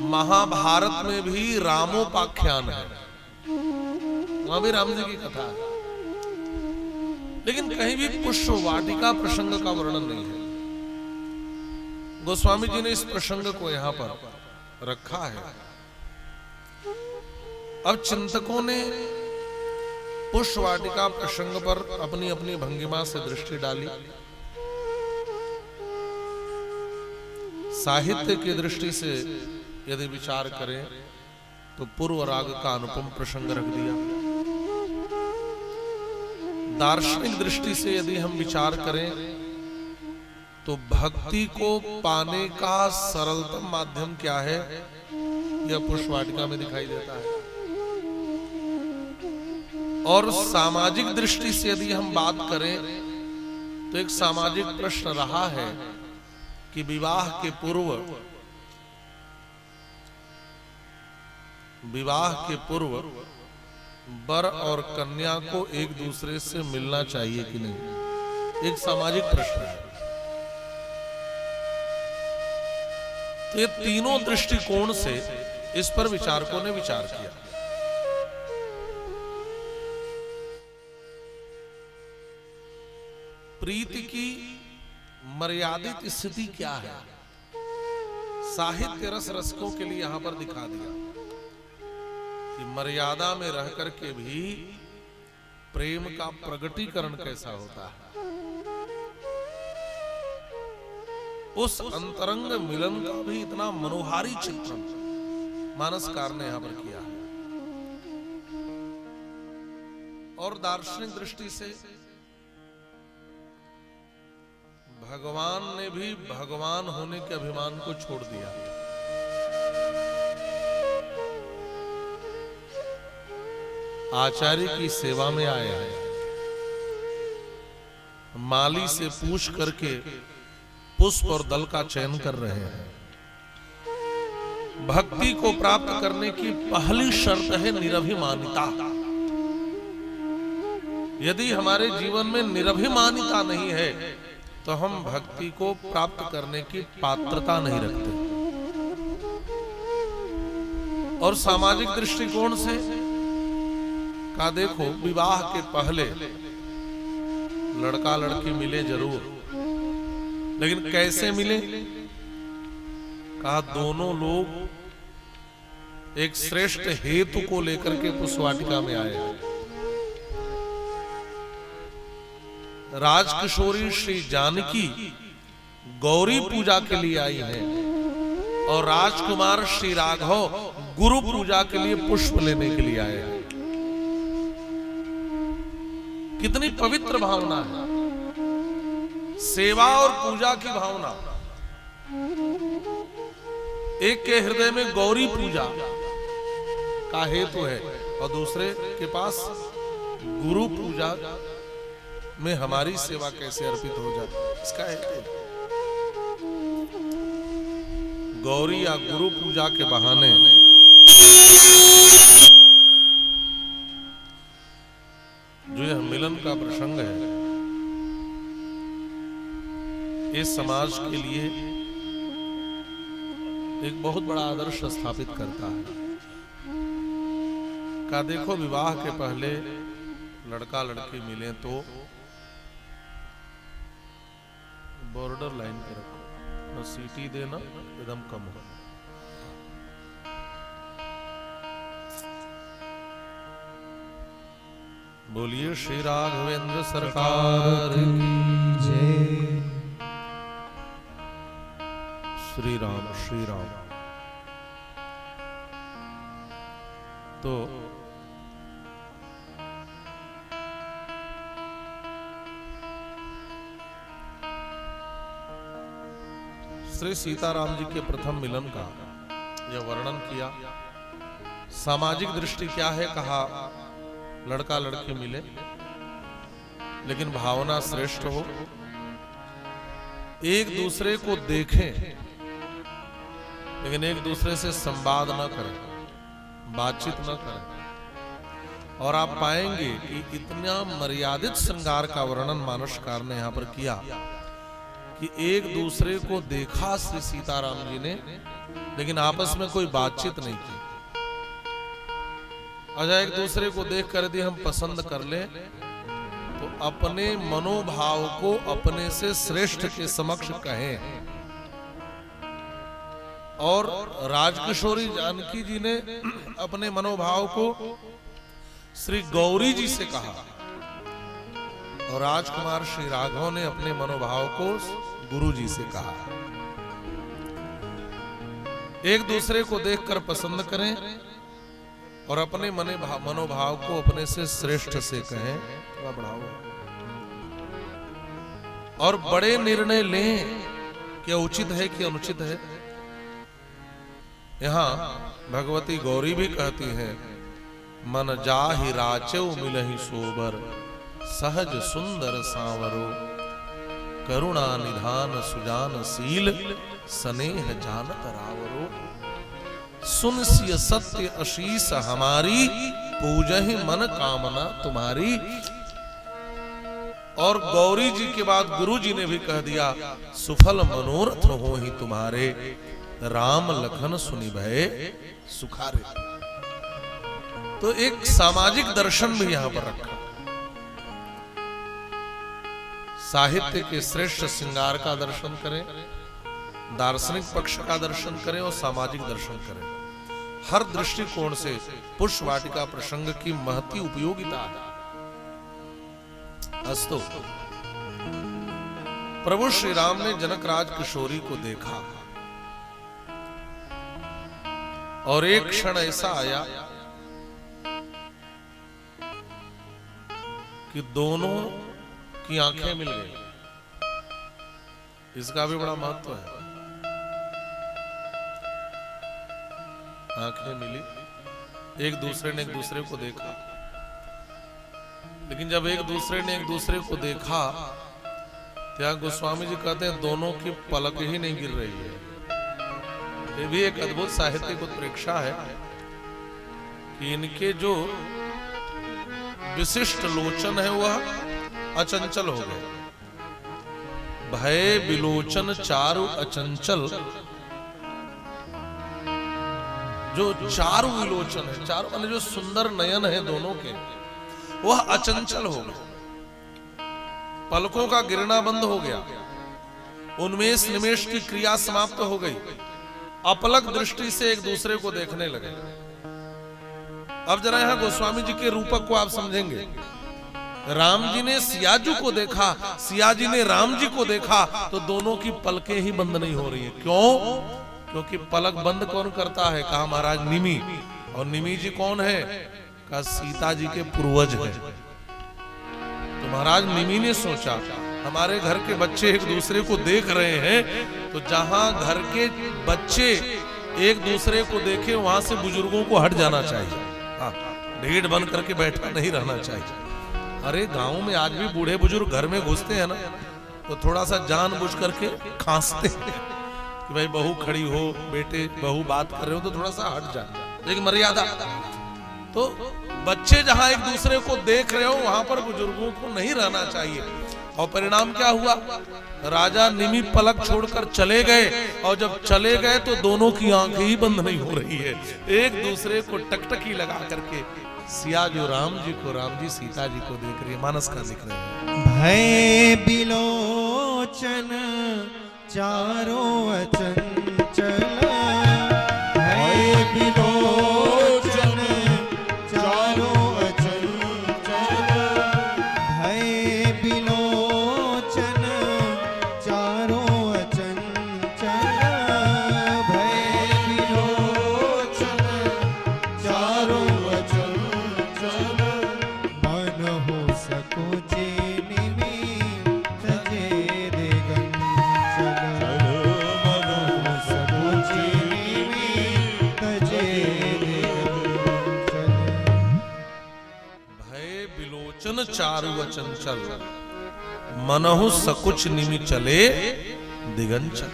महाभारत में भी रामोपाख्यान है, वहां भी राम जी की कथा है, लेकिन कहीं भी पुष्प वाटिका प्रसंग का वर्णन नहीं है। गोस्वामी जी ने इस प्रसंग को यहां पर रखा है। अब चिंतकों ने पुष्प वाटिका प्रसंग पर अपनी अपनी भंगिमा से दृष्टि डाली। साहित्य की दृष्टि से यदि विचार करें तो पूर्व राग का अनुपम प्रसंग रख दिया। दार्शनिक दृष्टि से यदि हम विचार करें तो भक्ति को पाने का सरलतम माध्यम क्या है, यह पुष्प वाटिका में दिखाई देता है। और सामाजिक दृष्टि से यदि हम बात करें तो एक सामाजिक प्रश्न रहा है कि विवाह के पूर्व वर और कन्या को एक दूसरे से मिलना चाहिए कि नहीं, एक सामाजिक प्रश्न है। तो ये तीनों दृष्टिकोण से इस पर विचारकों ने विचार किया। प्रीति की मर्यादित स्थिति क्या है, साहित्य रसकों के लिए यहां पर दिखा दिया कि मर्यादा में रह करके भी प्रेम का प्रगटीकरण कैसा होता है। उस अंतरंग मिलन का भी इतना मनोहारी चित्रण मानसकार ने यहां पर किया है। और दार्शनिक दृष्टि से भगवान ने भी भगवान होने के अभिमान को छोड़ दिया। आचार्य की सेवा में आए हैं, माली से पूछ करके पुष्प और दल का चयन कर रहे हैं। भक्ति को प्राप्त करने की पहली शर्त है निरभिमानिता। यदि हमारे जीवन में निरभिमानिता नहीं है तो हम भक्ति को प्राप्त करने की पात्रता नहीं रखते। और सामाजिक दृष्टिकोण से का देखो, विवाह के पहले लड़का लड़की मिले जरूर, लेकिन कैसे मिले? कहा दोनों लोग एक श्रेष्ठ हेतु को लेकर के पुष्प वाटिका में आए हैं। राजकिशोरी श्री जानकी गौरी पूजा के लिए आई है और राजकुमार श्री राघव गुरु पूजा के लिए पुष्प लेने के लिए आए हैं। कितनी पवित्र भावना है, सेवा और पूजा की भावना। एक के हृदय में गौरी पूजा का हेतु है और दूसरे के पास गुरु पूजा में हमारी सेवा कैसे अर्पित हो जाए, इसका हेतु। गौरी या गुरु पूजा के बहाने जो यह मिलन का प्रसंग है, इस समाज के लिए एक बहुत बड़ा आदर्श स्थापित करता है। का देखो, विवाह के पहले लड़का लड़की मिले तो बॉर्डर लाइन पे रखो, न सीटी देना, एकदम कम हो। बोलिए श्री राघवेंद्र सरकार की जय। श्री राम श्री राम। तो श्री सीताराम जी के प्रथम मिलन का यह वर्णन किया। सामाजिक दृष्टि क्या है? कहा लड़का लड़की मिले लेकिन भावना श्रेष्ठ हो, एक दूसरे को देखें लेकिन एक दूसरे से संवाद न करें, बातचीत न करें। और आप पाएंगे कि इतना मर्यादित श्रृंगार का वर्णन मानसकार ने यहां पर किया कि एक दूसरे को देखा श्री सीताराम जी ने, लेकिन आपस में कोई बातचीत नहीं की। अच्छा, एक दूसरे को देख कर यदि हम पसंद कर ले तो अपने मनोभाव को अपने से श्रेष्ठ के समक्ष कहें। और राजकिशोरी जानकी जी ने अपने मनोभाव को श्री गौरी जी से कहा, और राजकुमार श्री राघव ने अपने मनोभाव को गुरु जी से कहा। एक दूसरे को देखकर पसंद करें और अपने मनोभाव को अपने से श्रेष्ठ से कहें। थोड़ा बढ़ाओ। और बड़े निर्णय लें, क्या उचित है कि अनुचित है। यहाँ भगवती गौरी भी कहती है, मन जाहि राचेउ मिलहि सोबर, सहज सुंदर सांवरो, करुणा निधान सुजान शील, स्नेह जानत रावरो, सुन सिय सत्य आशीष हमारी, पूजहि मन कामना तुम्हारी। और गौरी जी के बाद गुरु जी ने भी कह दिया, सुफल मनोरथ हो ही तुम्हारे, राम लखन सुनि भय सुखारे। तो एक सामाजिक दर्शन भी यहां पर रखा। साहित्य के श्रेष्ठ श्रृंगार का दर्शन करें, दार्शनिक पक्ष का दर्शन करें और सामाजिक दर्शन करें। हर दृष्टिकोण से पुष्प वाटिका प्रसंग की महती उपयोगिता है। अस्तु, प्रभु श्री राम ने जनकराज किशोरी को देखा और एक क्षण ऐसा आया कि दोनों की आंखें मिल गई। इसका भी बड़ा महत्व है। आंखें मिली, एक दूसरे ने एक दूसरे को देखा। लेकिन जब एक दूसरे ने एक दूसरे को देखा, तो गोस्वामी जी कहते हैं दोनों की पलक ही नहीं गिर रही है। ये भी एक अद्भुत साहित्यिक उत्प्रेक्षा है कि इनके जो विशिष्ट लोचन है वह अचंचल हो गए। भय विलोचन चारु अचंचल, जो चारु विलोचन है, चारु माने जो सुंदर नयन है दोनों के, वह अचंचल हो गए। पलकों का गिरना बंद हो गया, उन्मेष निमेष की क्रिया समाप्त हो गई, अपलक दृष्टि से एक दूसरे को देखने लगे। अब जरा यहां गोस्वामी जी के रूपक को आप समझेंगे। राम जी ने सियाजू को देखा, सिया जी ने राम जी को देखा, तो दोनों की पलकें ही बंद नहीं हो रही है। क्यों? क्योंकि पलक बंद कौन करता है? कहा महाराज निमि। और निमि जी कौन है? कहा सीता जी के पूर्वज है। तो महाराज निमि ने सोचा हमारे घर के बच्चे एक दूसरे को देख रहे हैं, तो जहां घर के बच्चे एक दूसरे को देखे वहां से बुजुर्गों को हट जाना चाहिए। हाँ, ढीठ बन करके बैठा नहीं रहना चाहिए। अरे गांव में आज भी बूढ़े बुजुर्ग घर में घुसते हैं ना, तो थोड़ा सा जानबूझ करके खांसते हैं कि भाई बहू खड़ी हो, बेटे बहू बात कर रहे हो तो थोड़ा सा हट जाए, एक मर्यादा। तो बच्चे जहां एक दूसरे को देख रहे हो वहां पर बुजुर्गों को नहीं रहना चाहिए। और परिणाम क्या हुआ? राजा निमि पलक छोड़कर चले गए, और जब चले गए तो दोनों की आंखें ही बंद नहीं हो रही है। एक दूसरे को टकटकी लगा करके सिया जो राम जी को, राम जी सीता जी को देख रही है। मानस का जिक्र है। भय बिलोचन चारों अचंचल, भय बिलोचन चारों अचंचल, भय बिलोचन चारों अचंचल, भय बिलोचन चारों अचंचल, मन हो सकुचे निमि तजे दिगंचल, मन हो सकुचे निमि तजे दिगंचल। भय बिलोचन चारु अचंचल, मनहु सकुच निमि चले दिगंचल।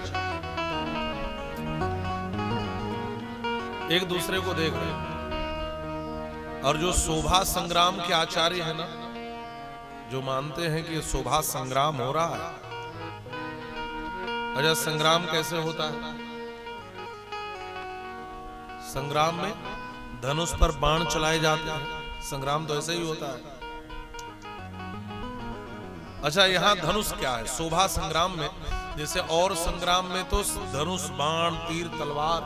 एक दूसरे को देख रहे हैं। और जो शोभा संग्राम के आचार्य है ना, जो मानते हैं कि शोभा संग्राम हो रहा है, अच्छा, संग्राम कैसे होता है? संग्राम में धनुष पर बाण चलाए जाते हैं। संग्राम तो ऐसे ही होता है। अच्छा, यहाँ धनुष क्या है? शोभा संग्राम में, जैसे और संग्राम में तो धनुष, बाण, तीर, तलवार,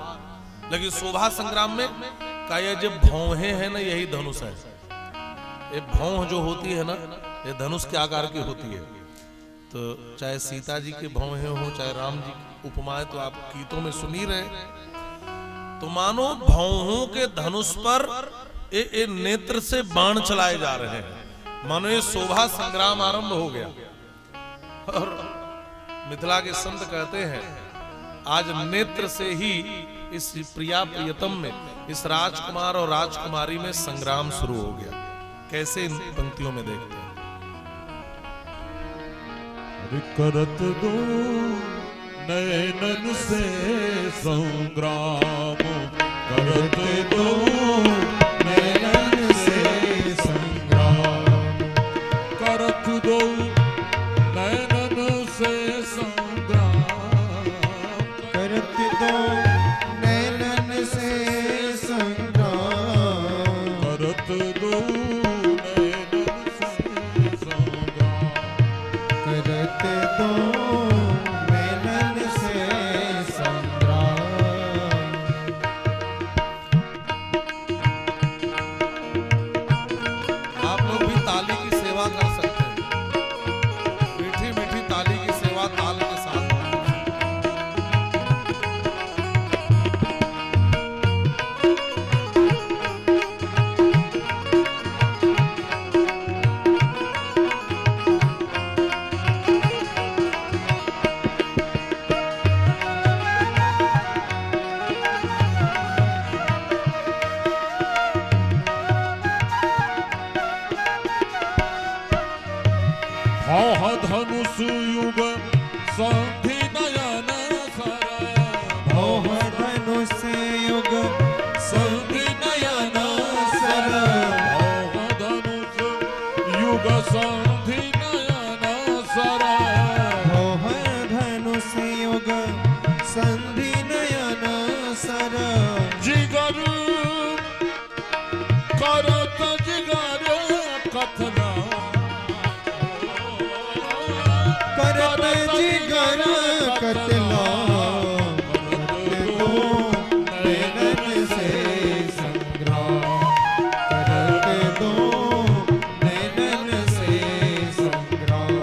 लेकिन शोभा संग्राम में का ये जो भौहें है ना, यही धनुष है। ये भौह जो होती है ना, ये धनुष के आकार की होती है। तो चाहे सीता जी के भौहें हो, चाहे राम जी की उपमाएं तो आप गीतों में सुन ही रहे। तो मानो भौहों के धनुष पर ये नेत्र से बाण चलाए जा रहे हैं। मानो ये शोभा संग्राम आरंभ हो गया। और मिथिला के संत कहते हैं, आज नेत्र से ही इस प्रिया प्रियतम में, इस राजकुमार और राजकुमारी में संग्राम शुरू हो गया। कैसे इन पंक्तियों में देखते हैं। करत दो नयनन से संग्राम, करत दो नयनन से संग्राम, करत दो नयनन से संग्राम, करत दो नयनन से संग्राम, करत दो नयनन से संग्राम, करत दो नयनन से संग्राम। आप लोग भी ताली की सेवा कर सकते हैं। मीठी मीठी ताली की सेवा ताल के साथ। धनुष युग संधि नयन सर, भौह धनुष युग संधि नयन सर, भौह धनुष युग संधि नयन सर, भौह धनुष युग संधि नयन सर, जिगर करत जिगर कथना, करत जिगर कतला, करत दो नयनन से संग्राम, करत दो नयनन से संग्राम।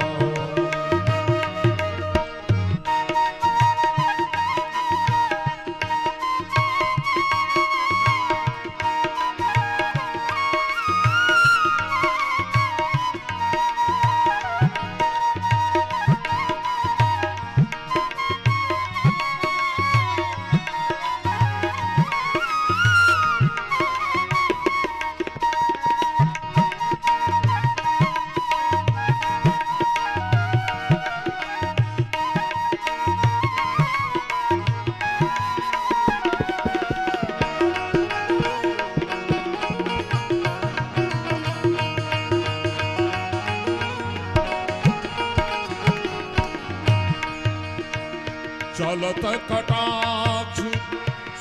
चलत कटाक्ष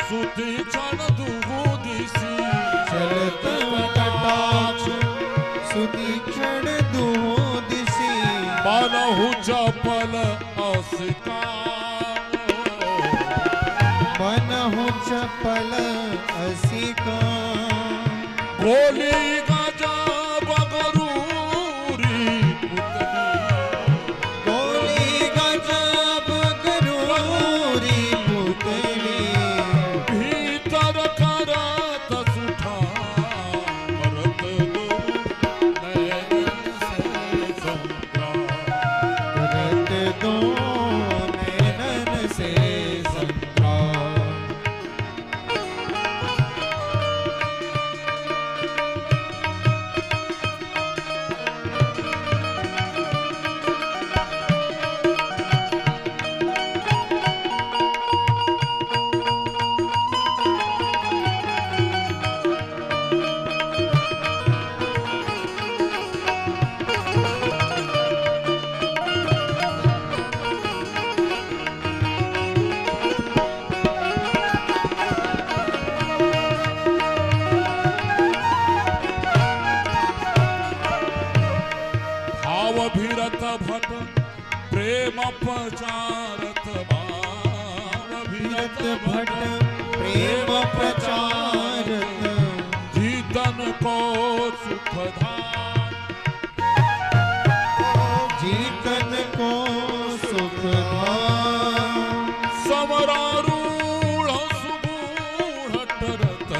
सुतीक्षण दुबुदिसी, चलत कटाक्ष सुतीक्षण दुदिशि, बनहु चपल असिकाम, बनहु चपल असिका, गोली गजा बगरूरी पुतली, गोली गजब गरूरी पुतली, भीतर करत सुठा, करत दो नयन से संग्राम, करत दो नयनन से संग्राम। भट्ट प्रेम प्रचारत जीतन को सुखदान जीतन को सुखदान समरारूढ़ सुगूढ़ टरत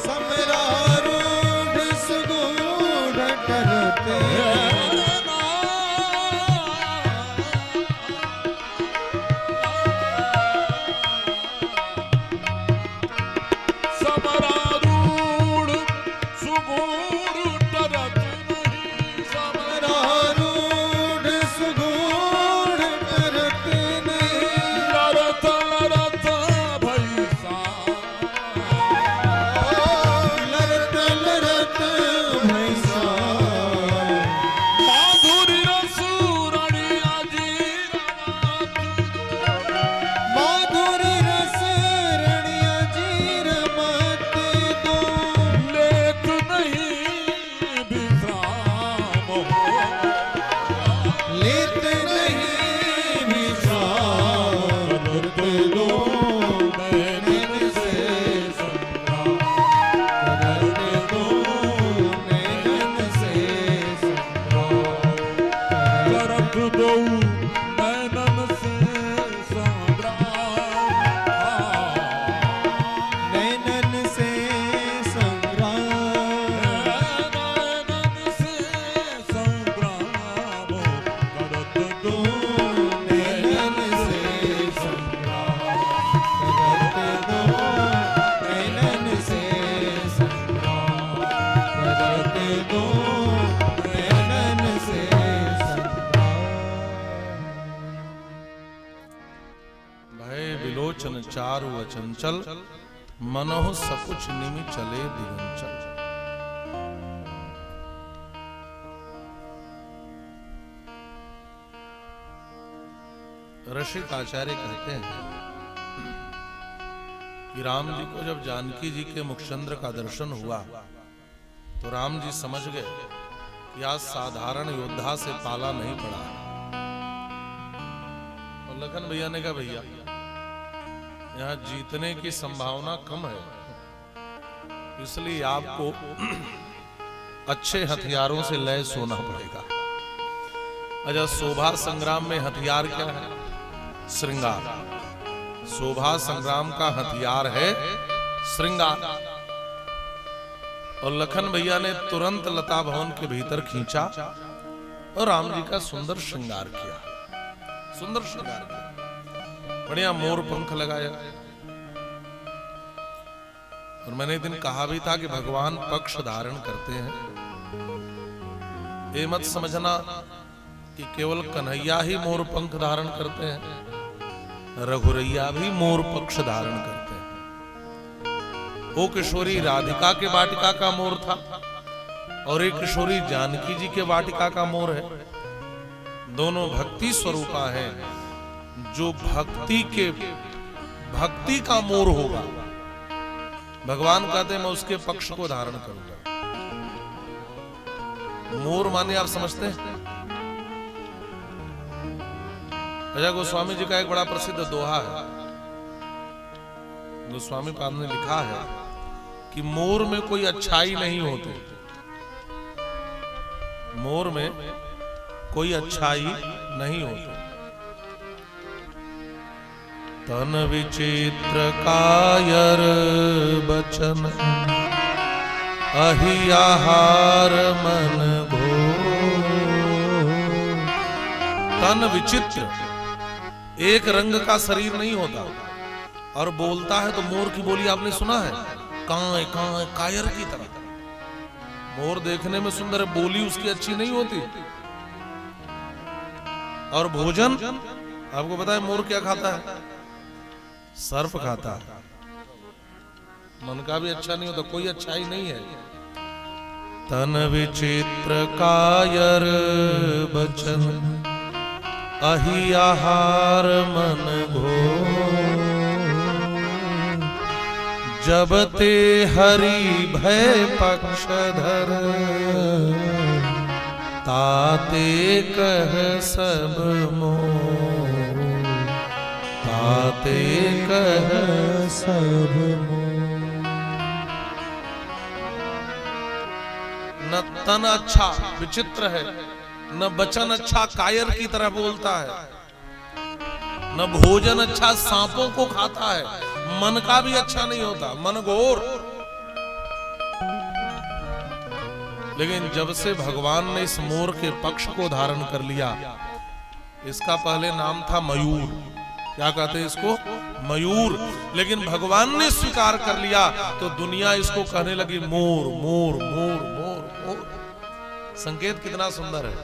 समरारूढ़ सुगूढ़ टरत समरारूढ़ सुगूढ़ टरत नहीं समरारूढ़ सुगूढ़ टरत नहीं लरत लरत भैसा लरत लरत भैसा माधुरी रसूरणिया जी माधुरी रस रणिया जीर मत दो लेत नहीं विश्राम हो लेत नहीं विश्राम करत दो नैनन से संग्राम करत दो नैनन से संग्राम करत दो नैनन से संग्राम नैनन से संग्राम नैनन से संग्राम करत दो नैनन से संग्राम करत दो नैनन से संग्राम करत दो नैनन से संग्राम भय विलोचन चारु अचंचल मनोह सकुच निमि चले दिगंचल। ऋषिक आचार्य कहते हैं कि राम जी को जब जानकी जी के मुखचंद्र का दर्शन हुआ तो राम जी समझ गए कि आज साधारण योद्धा से पाला नहीं पड़ा है। और लखन भैया ने कहा भैया यहाँ जीतने की संभावना कम है, इसलिए आपको अच्छे हथियारों से लैस होना पड़ेगा। अच्छा, शोभा संग्राम में हथियार क्या है? श्रृंगार। शोभा संग्राम का हथियार है श्रृंगार। और लखन भैया ने तुरंत लता भवन के भीतर खींचा और राम जी का सुंदर श्रृंगार किया, सुंदर श्रृंगार किया, बढ़िया मोर पंख लगाया। और मैंने एक दिन कहा भी था कि भगवान पक्ष धारण करते हैं। ये मत समझना कि केवल कन्हैया ही मोर पंख धारण करते हैं, रघुरैया भी मोर पक्ष धारण करते हैं। वो किशोरी राधिका के वाटिका का मोर था और एक किशोरी जानकी जी के वाटिका का मोर है। दोनों भक्ति स्वरूपा है। जो भक्ति का मोर होगा, भगवान कहते हैं मैं उसके पक्ष को धारण करूंगा। मोर माने आप समझते हैं? राजा गोस्वामी जी का एक बड़ा प्रसिद्ध दोहा है। गोस्वामी पाद ने लिखा है कि मोर में कोई अच्छाई नहीं होती, मोर में कोई अच्छाई नहीं होती। तन विचित्र कायर बचन अहियाहार मन घोर। तन विचित्र, एक रंग का शरीर नहीं होता और बोलता है तो मोर की बोली आपने सुना है, कां कां कायर की तरह। मोर देखने में सुंदर है, बोली उसकी अच्छी नहीं होती। और भोजन आपको पता है मोर क्या खाता है? सर्प खाता है। मन का भी अच्छा नहीं होता, कोई अच्छाई नहीं है। तन विचित्र कायर बचन अहियाहार मन घोर। जब ते हरि भय पक्षधर ताते कह सब मोर। ताते कह सब मोर। न तन अच्छा, विचित्र है, न बचन अच्छा कायर की तरह बोलता है, न भोजन अच्छा सांपों को खाता है, मन का भी अच्छा नहीं होता, मन घोर। लेकिन जब से भगवान ने इस मोर के पक्ष को धारण कर लिया, इसका पहले नाम था मयूर, क्या कहते हैं इसको, मयूर, लेकिन भगवान ने स्वीकार कर लिया तो दुनिया इसको कहने लगी मोर मोर मोर मोर मोर। संकेत कितना सुंदर है।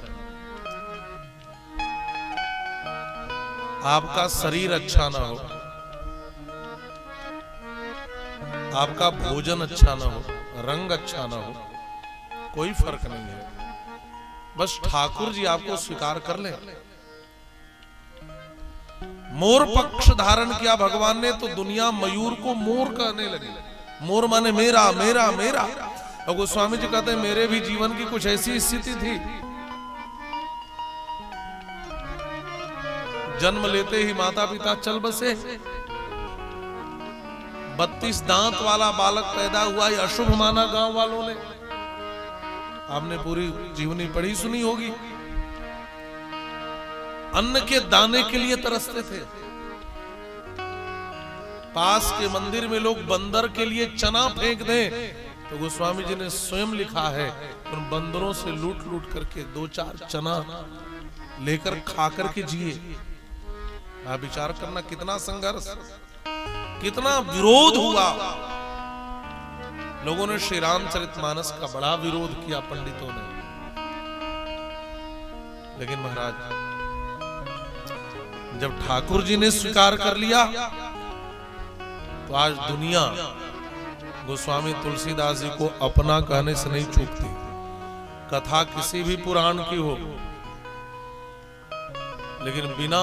आपका शरीर अच्छा ना हो, आपका भोजन अच्छा ना हो, रंग अच्छा ना हो, कोई फर्क नहीं है, बस ठाकुर जी आपको स्वीकार कर ले। मोर पक्ष धारण किया भगवान ने तो दुनिया मयूर को मोर कहने लगी। मोर माने मेरा मेरा मेरा। और गोस्वामी जी कहते हैं मेरे भी जीवन की कुछ ऐसी स्थिति थी, जन्म लेते ही माता पिता चल बसे, 32 दांत वाला बालक पैदा हुआ, ये अशुभ माना गांव वालों ने। आपने पूरी जीवनी पढ़ी सुनी होगी। अन्न के दाने के लिए तरसते थे, पास के मंदिर में लोग बंदर के लिए चना फेंक दें तो गोस्वामी जी ने स्वयं लिखा है उन बंदरों से लूट लूट करके 2-4 चना लेकर खा करके जिए। आप विचार करना कितना संघर्ष, कितना विरोध हुआ। लोगों ने श्री रामचरितमानस का बड़ा विरोध किया पंडितों ने, लेकिन महाराज जब ठाकुर जी ने स्वीकार कर लिया तो आज दुनिया गोस्वामी तुलसीदास जी को अपना कहने से नहीं चूकती। कथा किसी भी पुराण की हो, लेकिन बिना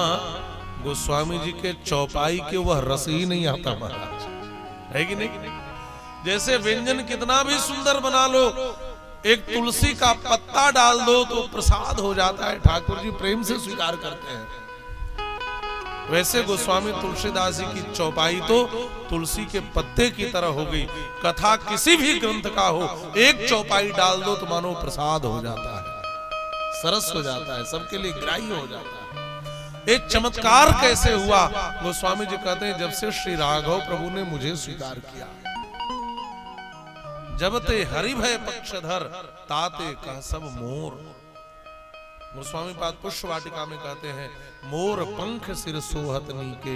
गोस्वामी जी के चौपाई के वह रस ही नहीं आता महाराज, है कि नहीं। जैसे व्यंजन कितना भी सुंदर बना लो, एक तुलसी का पत्ता डाल दो तो प्रसाद हो जाता है, ठाकुर जी प्रेम से स्वीकार करते हैं। वैसे गोस्वामी तुलसीदास जी की चौपाई तो तुलसी के पत्ते की तरह हो गई। कथा किसी भी ग्रंथ का हो, एक चौपाई डाल दो तो मानो प्रसाद हो जाता है, सरस हो जाता है, सबके लिए ग्राह्य हो जाता है। एक चमत्कार कैसे हुआ, गोस्वामी जी कहते हैं जब से श्री राघव प्रभु ने मुझे स्वीकार किया, जब ते हरि भय पक्षधर ताते कह सब मोर। गोस्वामी पाद पुष्प वाटिका में कहते हैं मोर पंख सिर सोहत नीके,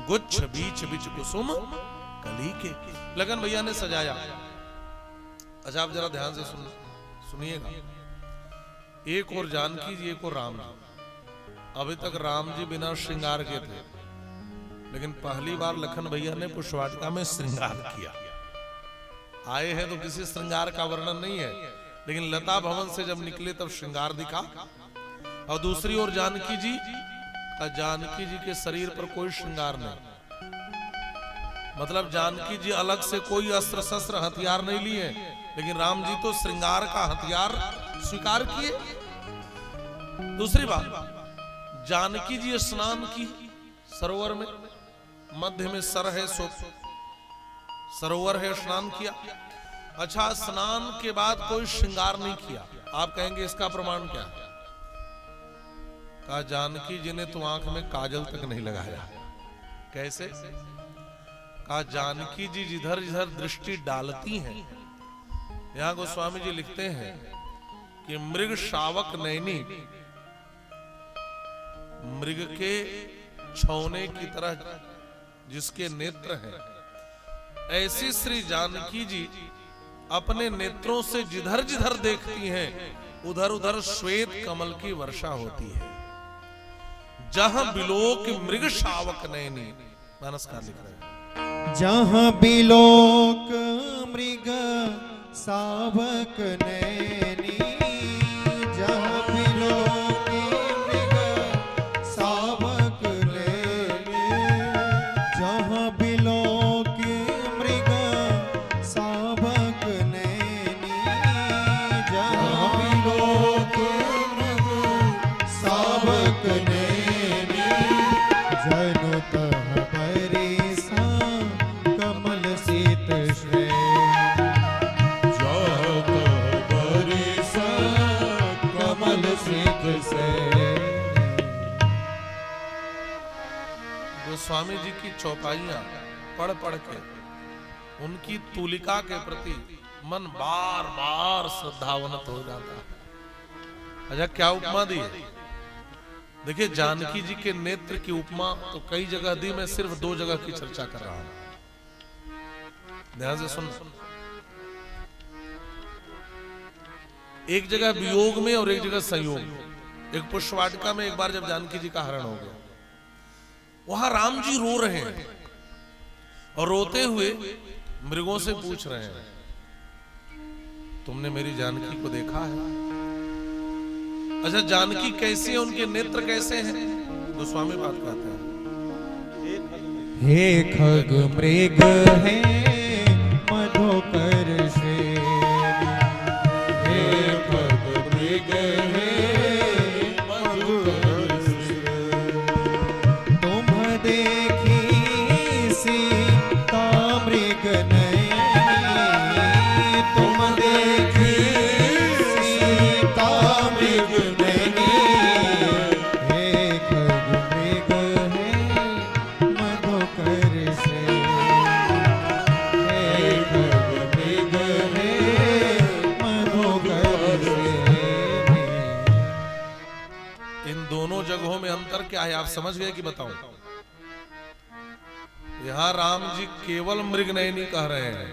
गुच्छ बीच बीच कुसुम कली के। लगन भैया ने सजाया। अच्छा आप जरा ध्यान से सुनिएगा। एक और जानकी जी, एक और राम जी। अभी तक राम जी बिना श्रृंगार के थे, लेकिन पहली बार लखन भैया ने पुष्प वाटिका में श्रृंगार किया। आए हैं तो किसी श्रृंगार का वर्णन नहीं है, लेकिन लता भवन से जब निकले तब श्रृंगार दिखा। और दूसरी ओर जानकी जी के शरीर पर कोई श्रृंगार नहीं, मतलब जानकी जी अलग से कोई अस्त्र शस्त्र हथियार नहीं लिए, लेकिन राम जी तो श्रृंगार का हथियार स्वीकार किए। दूसरी बात, जानकी जी स्नान की सरोवर में, मध्य में सर है, सरोवर है, स्नान किया। अच्छा, स्नान के बाद कोई श्रृंगार नहीं किया। आप कहेंगे इसका प्रमाण क्या है? कहा जानकी जी ने तो आंख में काजल तक नहीं लगाया। कैसे? कहा जानकी जी जिधर जिधर दृष्टि डालती हैं, यहां गोस्वामी जी लिखते हैं कि मृग शावक नैनी, मृग के छौने की तरह जिसके नेत्र हैं, ऐसी श्री जानकी जी अपने नेत्रों से जिधर जिधर देखती हैं उधर उधर श्वेत कमल की वर्षा होती है। जहां बिलोक मृग शावक नैनी, मानसकार लिख रहे हैं, जहां बिलोक मृग शावक नैनी, जहां बिलोक मृग शावक नैनी, जहां बिलोक मृग शावक नैनी, जहां बिलोक मृग शावक नैनी, जनु तह गोस्वामी जी की चौपाइयां पढ़ पढ़ के उनकी तूलिका के प्रति मन बार बार श्रद्धावनत हो जाता है। अच्छा, क्या उपमा दी है? देखिए, जानकी जी के नेत्र की उपमा तो कई जगह दी, मैं सिर्फ 2 जगह की चर्चा कर रहा हूं। ध्यान से सुन। एक जगह वियोग में और एक जगह संयोग में। एक पुष्पवाटिका में एक बार जब जानकी जी का हरण हो गया, वहां राम जी रो रहे हैं और रोते हुए मृगों से पूछ रहे हैं, तुमने मेरी जानकी को देखा है? अच्छा, जानकी कैसी है, उनके नेत्र कैसे हैं? गोस्वामी बात कहते हैं, हे खग मृग है मधुकर श्रेणी, हे खग मृग है मधुकर श्रेणी, तुम देखी सीता मृग नयनी, तुम देखी सीता मृग नयनी, हे खग मृग है मधुकर श्रेणी, हे खग मृग है मधुकर श्रेणी। इन दोनों जगहों में अंतर क्या है, आप समझ गए कि बताऊं? यहां राम जी केवल मृग नयनी कह रहे हैं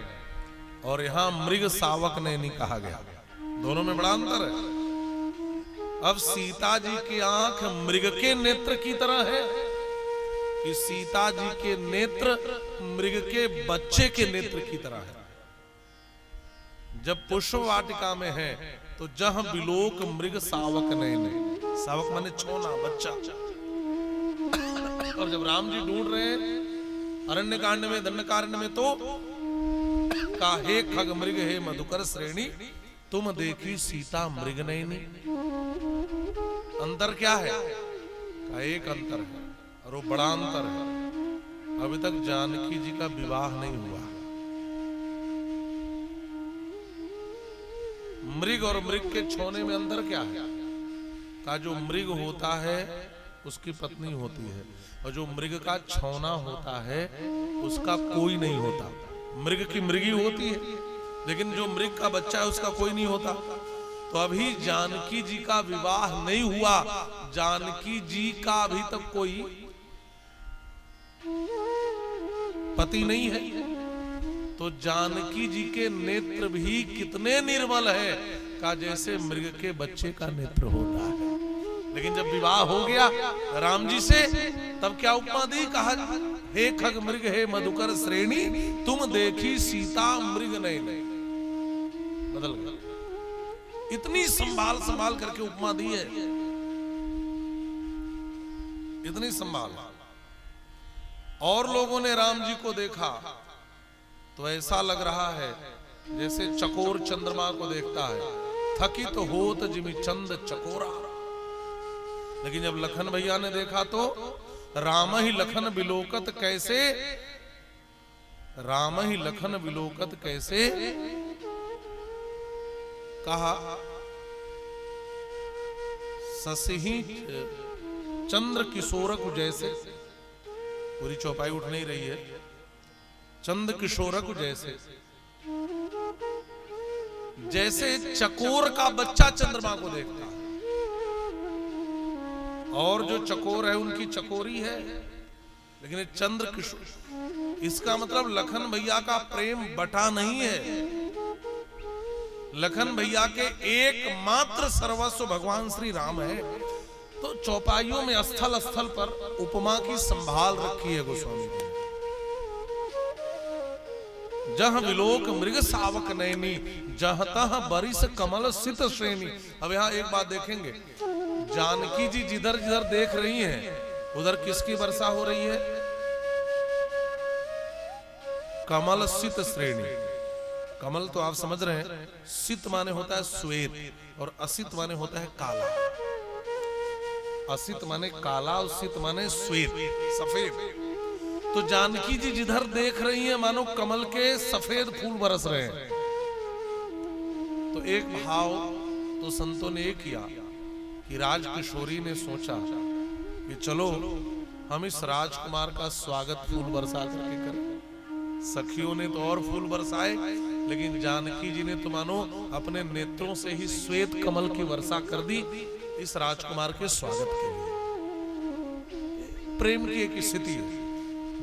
और यहां मृग सावक नयनी कहा गया। दोनों में बड़ा अंतर है। अब सीता जी की आंख मृग के नेत्र की तरह है कि सीता जी के नेत्र मृग के बच्चे के नेत्र की तरह है। जब पुष्प वाटिका में है तो जहां बिलोक मृग सावक नयने, सावक माने छोना, बच्चा। और जब राम जी ढूंढ रहे हैं अरण्य कांड में, दंडकारण्य में, तो का हे खग मृग हे मधुकर श्रेणी, तुम देखी सीता मृग नयनी। अंतर क्या है? का एक अंतर है और वो बड़ा अंतर है, अभी तक जानकी जी का विवाह नहीं हुआ। मृग और मृग के छोने में अंतर क्या है? का जो मृग होता है उसकी पत्नी होती है और जो मृग का छौना होता है उसका कोई नहीं होता। मृग की मृगी होती है लेकिन जो मृग का बच्चा है उसका कोई नहीं होता। तो अभी जानकी जी का विवाह नहीं हुआ, जानकी जी का अभी तक कोई पति नहीं है। तो जानकी जी के नेत्र भी कितने निर्मल है का जैसे मृग के बच्चे का नेत्र होता है। लेकिन जब विवाह हो गया राम जी से, तब क्या उपमा दी? कहा हे खग मृग हे मधुकर श्रेणी, तुम देखी सीता मृग नयनी। बदल गया। इतनी संभाल संभाल करके उपमा दी है, इतनी संभाल। और लोगों ने राम जी को देखा तो ऐसा लग रहा है जैसे चकोर चंद्रमा को देखता है, थकित होत जिमि चंद चकोरा। लेकिन जब लखन भैया ने देखा तो राम ही लखन विलोकत कैसे, राम ही लखन विलोकत कैसे, कहा ससही चंद्र किशोरक जैसे। पूरी चौपाई उठ नहीं रही है। चंद्र किशोरक जैसे, जैसे चकोर का बच्चा चंद्रमा को देखता है। और जो चकोर है उनकी चकोरी है, लेकिन चंद्र किशोर, इसका मतलब लखन भैया का प्रेम बटा नहीं है। लखन भैया के एकमात्र सर्वस्व भगवान श्री राम है। तो चौपाइयों में स्थल स्थल पर उपमा की संभाल रखी है गोस्वामी जी। जहां विलोक मृग सावक नयनी, जहां तहां बरिस कमल सित श्रेणी। अब यहां एक बात देखेंगे, जानकी जी जिधर जिधर देख रही हैं उधर किसकी वर्षा हो रही है? कमल सित श्रेणी। कमल तो आप समझ रहे हैं, सित माने होता है श्वेत और असित माने होता है काला। असित माने काला और सित माने श्वेत, सफेद। तो जानकी जी जिधर देख रही हैं मानो कमल के सफेद फूल बरस रहे हैं। तो एक भाव तो संतों ने किया कि राजकिशोरी ने सोचा कि चलो हम इस राजकुमार का स्वागत फूल बरसा करके करें। सखियों ने तो और फूल बरसाए, लेकिन जानकी जी ने तो मानो अपने नेत्रों से ही श्वेत कमल की वर्षा कर दी इस राजकुमार के स्वागत के लिए। प्रेम की एक स्थिति है,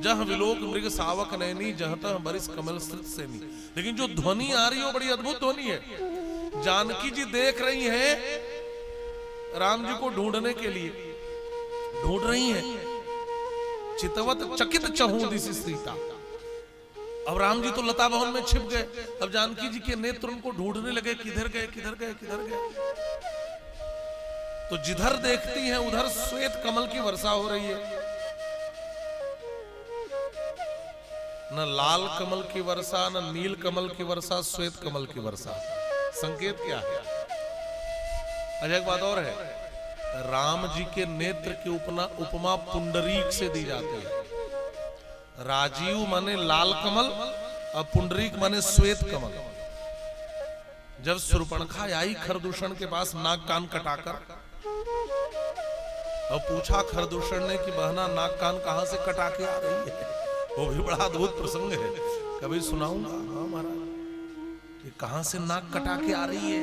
जह विलोक मृग सावक नैनी, जह तह बरिस कमल स्थित सेनी। लेकिन जो ध्वनि आ रही है वो बड़ी अद्भुत ध्वनि है। जानकी जी देख रही हैं राम जी को ढूंढने के लिए, ढूंढ रही हैं। चितवत चकित चहु दिसि सीता। अब राम जी तो लता भवन में छिप गए। अब जानकी जी के नेत्र उनको ढूंढने लगे, किधर गए किधर गए किधर गए। तो जिधर देखती हैं उधर श्वेत कमल की वर्षा हो रही है। न लाल कमल की वर्षा, न नील कमल की वर्षा, श्वेत कमल की वर्षा। संकेत क्या है? अच्छा एक बात और है, राम जी के नेत्र की उपमा पुंडरीक से दी जाती है। राजीव माने लाल कमल और पुंडरीक माने श्वेत कमल। जब शूर्पणखा आई खरदूषण के पास नाक कान कटाकर और पूछा खरदूषण ने कि बहना नाक कान कहां से कटा के आ रही है, वो भी बड़ा अद्भुत प्रसंग है, कभी सुनाऊंगा। हाँ महाराज, ये कहां से नाक कटा के आ रही है?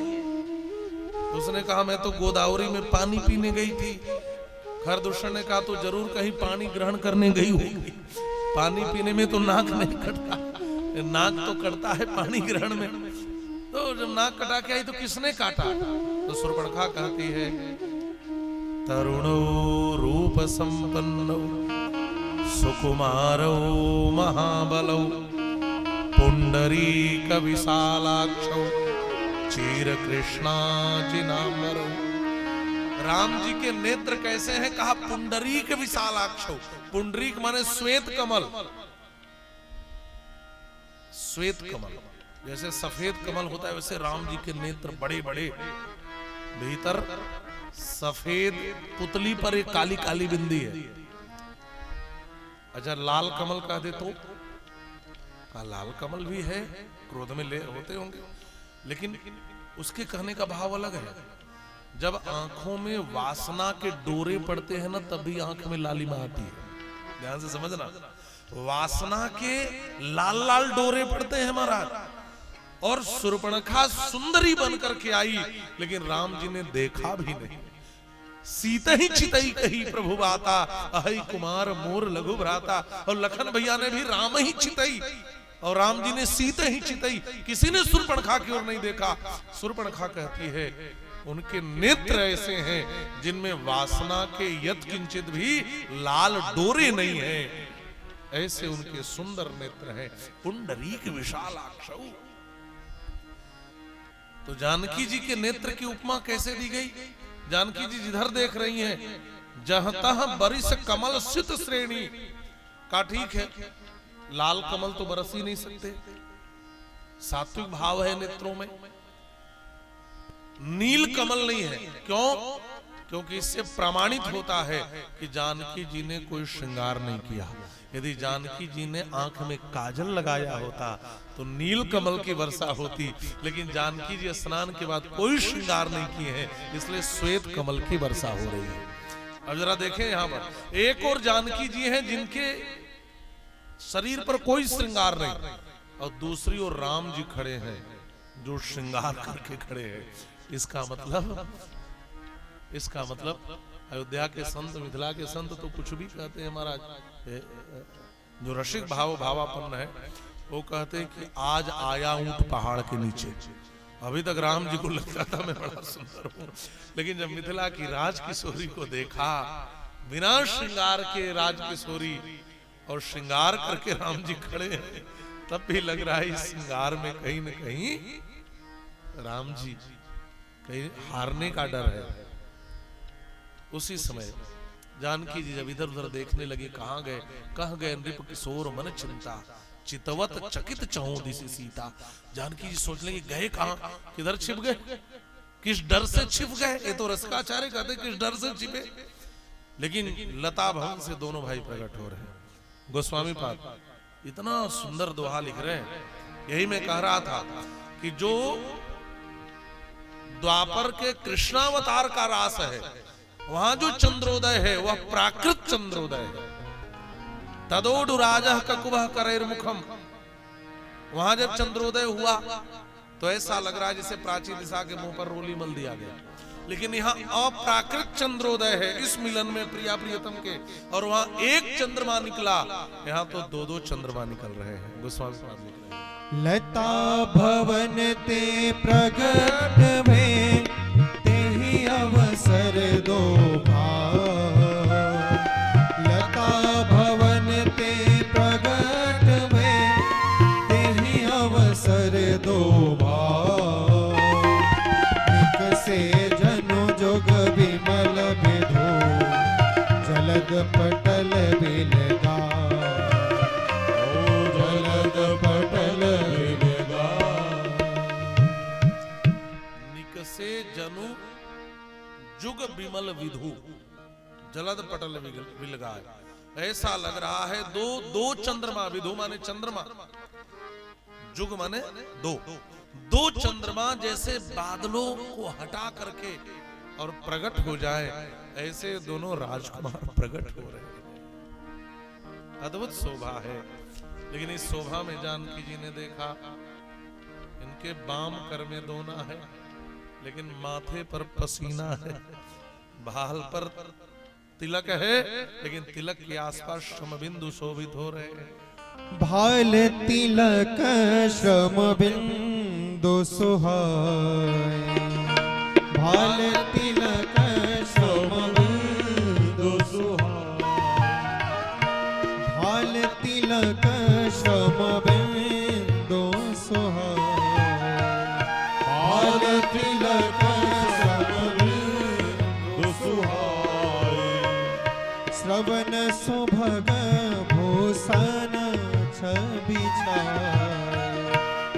उसने कहा मैं तो गोदावरी में पानी पीने गई थी। खरदूषण ने कहा तो जरूर कहीं पानी ग्रहण करने गई होगी, पानी पीने में तो नाक नहीं कटता, नाक तो कटता है पानी ग्रहण में। तो जब नाक कटा के आई तो किसने काटा? तो शूर्पणखा कहती है तरुणो रूप संपन्नो सुकुमारो महाबलो पुंडरीक विशालाक्षो चीर कृष्णाजिनाम्बरो। राम जी के नेत्र कैसे हैं? कहा पुंडरीक विशालाक्षो। पुंडरीक माने श्वेत कमल। श्वेत कमल जैसे सफेद कमल होता है वैसे राम जी के नेत्र बड़े बड़े, भीतर सफेद पुतली पर एक काली काली बिंदी है। अच्छा लाल कमल कह दे तो लाल कमल भी है, क्रोध में ले होते होंगे, लेकिन उसके कहने का भाव अलग है। जब आंखों में वासना के डोरे पड़ते हैं ना तभी आंख में लालिमा आती है। ध्यान से समझना, वासना के लाल लाल डोरे पड़ते हैं महाराज। और शूर्पणखा सुंदरी बनकर के आई, लेकिन राम जी ने देखा भी नहीं। सीता ही चितई कही प्रभु बाता, अहि कुमार मोर लघु भ्राता। और लखन भैया ने भी राम ही चितई और राम जी ने सीता ही चितई, किसी ने शूर्पणखा की ओर नहीं देखा। शूर्पणखा कहती है उनके नेत्र ऐसे हैं जिनमें वासना के यत् किंचित भी लाल डोरे नहीं है, ऐसे उनके सुंदर नेत्र हैं। पुंडरीक विशालाक्षौ। तो जानकी जी के नेत्र की उपमा कैसे दी गई? जानकी जी जिधर देख रही हैं जहां तहां बरिस कमल सित श्रेणी। का ठीक है, लाल कमल तो बरस ही नहीं सकते, सात्विक भाव है नेत्रों में। नील कमल नहीं है, क्यों? क्योंकि इससे प्रमाणित होता है कि जानकी जी ने कोई श्रृंगार नहीं किया। यदि जानकी जी ने आंख में काजल लगाया होता तो नील कमल की वर्षा होती, लेकिन जानकी जी स्नान के बाद कोई श्रृंगार नहीं किए हैं, इसलिए श्वेत कमल की वर्षा हो रही है। अब जरा देखें यहाँ पर एक और जानकी जी हैं जिनके शरीर पर कोई श्रृंगार नहीं, और दूसरी ओर राम जी खड़े हैं जो श्रृंगार करके खड़े हैं। इसका मतलब अयोध्या के संत, मिथिला के संत तो कुछ भी कहते हैं महाराज। जो रसिक भावापन्न है वो कहते हैं कि आज आया ऊंट पहाड़ के नीचे। अभी तक राम जी को लगता था मैं बड़ा सुंदर हूं, लेकिन जब मिथिला की राजकिशोरी को देखा, बिना श्रृंगार के राजकिशोरी और श्रृंगार करके राम जी खड़े हैं, तब भी लग रहा है इस श्रृंगार में कहीं न कहीं राम जी कहीं हारने का डर है। उसी समय जानकी जी जब इधर उधर देखने लगी, कहां गए? कह गए नृप किशोर मन चिंता, चितवत चकित चहु दिसि सीता। जानकी जी सोच लगी गए कहां, किधर छिप गए, किस डर से छिप गए? ये तो रसिकाचार्य कहते किस डर से छिपे। लेकिन लता भवन से दोनों भाई प्रकट हो रहे हैं। गोस्वामी पाद इतना सुंदर दोहा लिख रहे हैं। यही मैं कह रहा था कि जो द्वापर के कृष्णावतार का रास है, वहां जो चंद्रोदय है वह प्राकृत चंद्रोदय है। तदोडु राजः ककुवः करैर्मुखम। वहां जब चंद्रोदय हुआ तो ऐसा लग रहा है जैसे प्राची दिशा के मुंह पर रोली मल दिया गया, लेकिन यहाँ अप्राकृत चंद्रोदय है इस मिलन में प्रिया प्रियतम के, और वहां एक चंद्रमा निकला, यहाँ तो दो दो चंद्रमा निकल रहे हैं। गोस्वामी साहब लिख रहे हैं, लता भवन ते प्रगट में तेहि अवसर दो भाव। लता भवन ते प्रगट में तेहि अवसर दो भाव। निकसे जनु जोग विमल विधु जलद पटल बिलगा। जलद पटल बिलगा। निकसे जनु जुग विमल विधु जलद पटल विलगाय। ऐसा लग रहा है दो दो चंद्रमा, विधु माने चंद्रमा, जुग माने दो, दो चंद्रमा जैसे बादलों को हटा करके और प्रकट हो जाए, ऐसे दोनों राजकुमार प्रकट हो रहे हैं। अद्भुत शोभा है। लेकिन इस शोभा में जानकी जी ने देखा इनके बाम कर में दोना है, लेकिन माथे पर पसीना है, भाल पर तिलक है, लेकिन तिलक के आसपास श्रमबिंदु शोभित हो रहे हैं। भाल तिलक श्रम बिंदु सुहाए। भाल तिलक श्रम बिंदु सुहाए। भाल तिलक श्रम बिंदु सुहाए। भाल तिलक श्रम बिंदु सुहाए। श्रवण सुभग भूषण छवि छाए।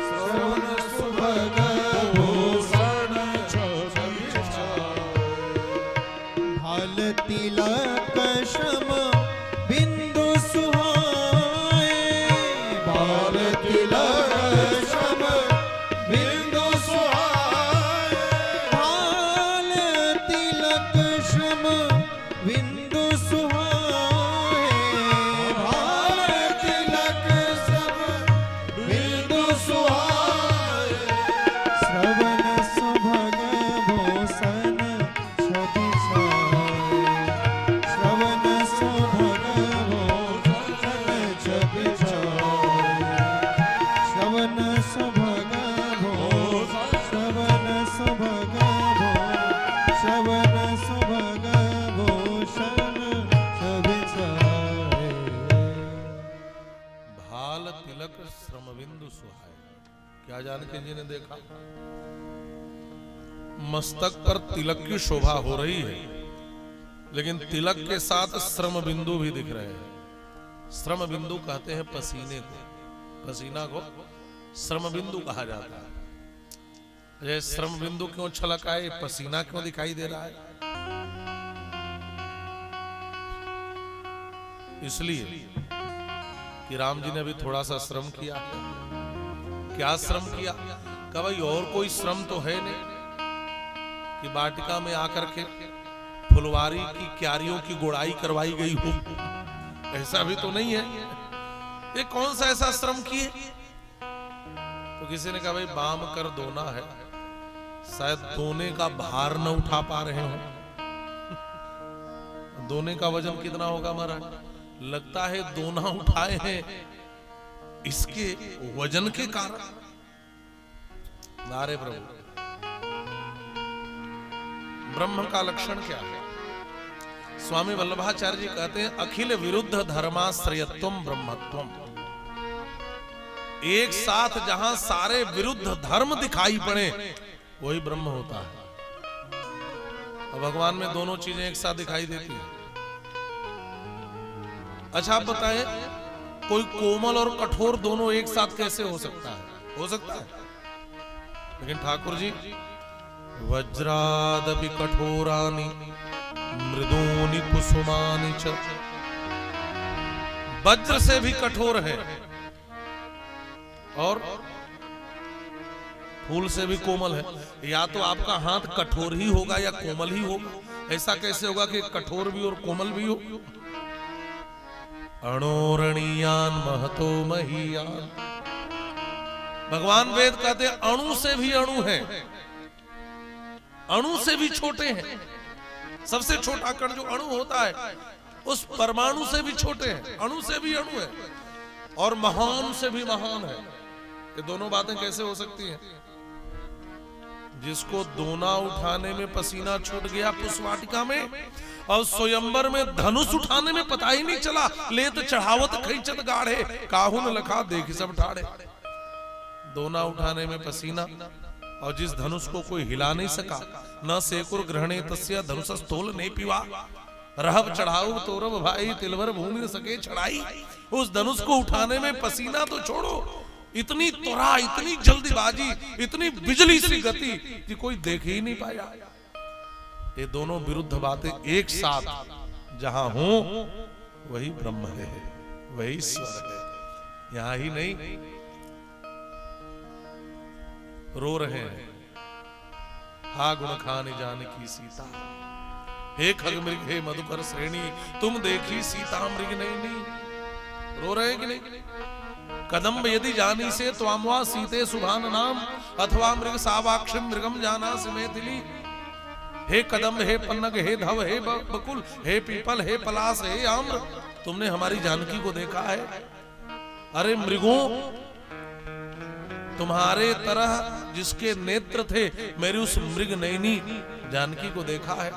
श्रवण सुभग भूषण छवि छाए। भाल तिलक श्रम बिंदु सुहाए। भाल तिलक श्रम बिंदु सुहाए। भाल तिलक श्रम बिंदु सुहाए। भाल तिलक श्रम बिंदु सुहाए। श्रवण सुभग भूषण छवि छाए। श्रवण सुभग भूषण छवि छाए। श्रवण सुभग भूषण। श्रवण सुभग भूषण। श्रवण सुभग भूषण छवि छाए। भाल तिलक श्रमबिंदु सुहाए। क्या जानकी जी ने देखा? मस्तक पर तिलक की शोभा हो रही है, लेकिन तिलक के साथ श्रम बिंदु भी दिख रहे हैं। श्रम बिंदु कहते हैं पसीने को, पसीना को श्रम बिंदु कहा जाता है। ये श्रम बिंदु क्यों छलका है, पसीना क्यों दिखाई दे रहा है? इसलिए कि राम जी ने भी थोड़ा सा श्रम किया। क्या श्रम किया? कहा भाई और कोई श्रम तो है नहीं कि वाटिका में आकर के फुलवारी की क्यारियों की गुड़ाई करवाई गई हो, ऐसा भी तो नहीं है। ये कौन सा ऐसा श्रम किए? तो किसी ने कहा भाई बाम कर दोना है, शायद दोने का भार न उठा पा रहे हो। दोने का वजन कितना होगा महाराज? लगता है दोना उठाए हैं इसके वजन के कारण। नारे प्रभु। ब्रह्म का लक्षण क्या है? स्वामी वल्लभाचार्य जी कहते हैं अखिल विरुद्ध धर्माश्रयत्वम ब्रह्मत्वम। एक साथ जहां सारे विरुद्ध धर्म दिखाई पड़े वही ब्रह्म होता है। और भगवान में दोनों चीजें एक साथ दिखाई देती हैं। अच्छा आप बताएं, कोई कोमल और कठोर दोनों एक साथ कैसे हो सकता है? हो सकता है? लेकिन ठाकुर जी वज्रादपि कठोरानि मृदूनि कुसुमानि च, वज्र से भी कठोर है और फूल से भी कोमल है। या तो आपका हाथ कठोर ही होगा या कोमल ही होगा। ऐसा कैसे होगा कि कठोर भी और कोमल भी हो? अणोरणीयान महतो महीयान। भगवान वेद कहते हैं अणु से भी अणु है, अणु से भी छोटे हैं। सबसे छोटा कण जो अणु होता है उस परमाणु से भी छोटे हैं, अणु से भी अणु है, और महान से भी महान है। ये दोनों बातें कैसे हो सकती हैं? जिसको दोना उठाने में पसीना छूट गया पुष्पवाटिका में, और स्वयंवर में धनुष उठाने में पता ही नहीं चला, लेत चढ़ावत खैचत गाढ़े, काहुन लखा देख सब ठाड़े। दोना उठाने में पसीना, और जिस धनुष को कोई हिला नहीं सका, न सेकुर ग्रहणे तस्य धनुषस्थोल ने पीवा, रहब चढ़ाऊ तोरब भाई तिलवर भूमि न सके चढ़ाई। उस धनुष को उठाने में पसीना तो छोड़ो, इतनी त्वरा, इतनी जल्दीबाजी, इतनी बिजली सी गति कि कोई देख ही नहीं पाया। ये दोनों विरुद्ध बातें एक साथ जहां हो वही ब्रह्म है, वही ईश्वर है। यहां ही नहीं, रो रहे हैं, हा गुण खान जानकी सीता, हे खग मृग हे मधुकर श्रेणी, तुम देखी सीता मृग नहीं। रो रहे हैं कि नहीं? कदम्ब यदि जानी से त्वामवा सीते सुभान नाम, अथवा मृग सावाक्षिम मृगम जाना मैथिली। हे कदम्ब हे पन्नग हे धव हे बकुल हे पीपल हे पलास हे आम्र, तुमने हमारी जानकी को देखा है? अरे मृगों, तुम्हारे तरह जिसके नेत्र थे मेरी उस मृग नयनी जानकी को देखा है?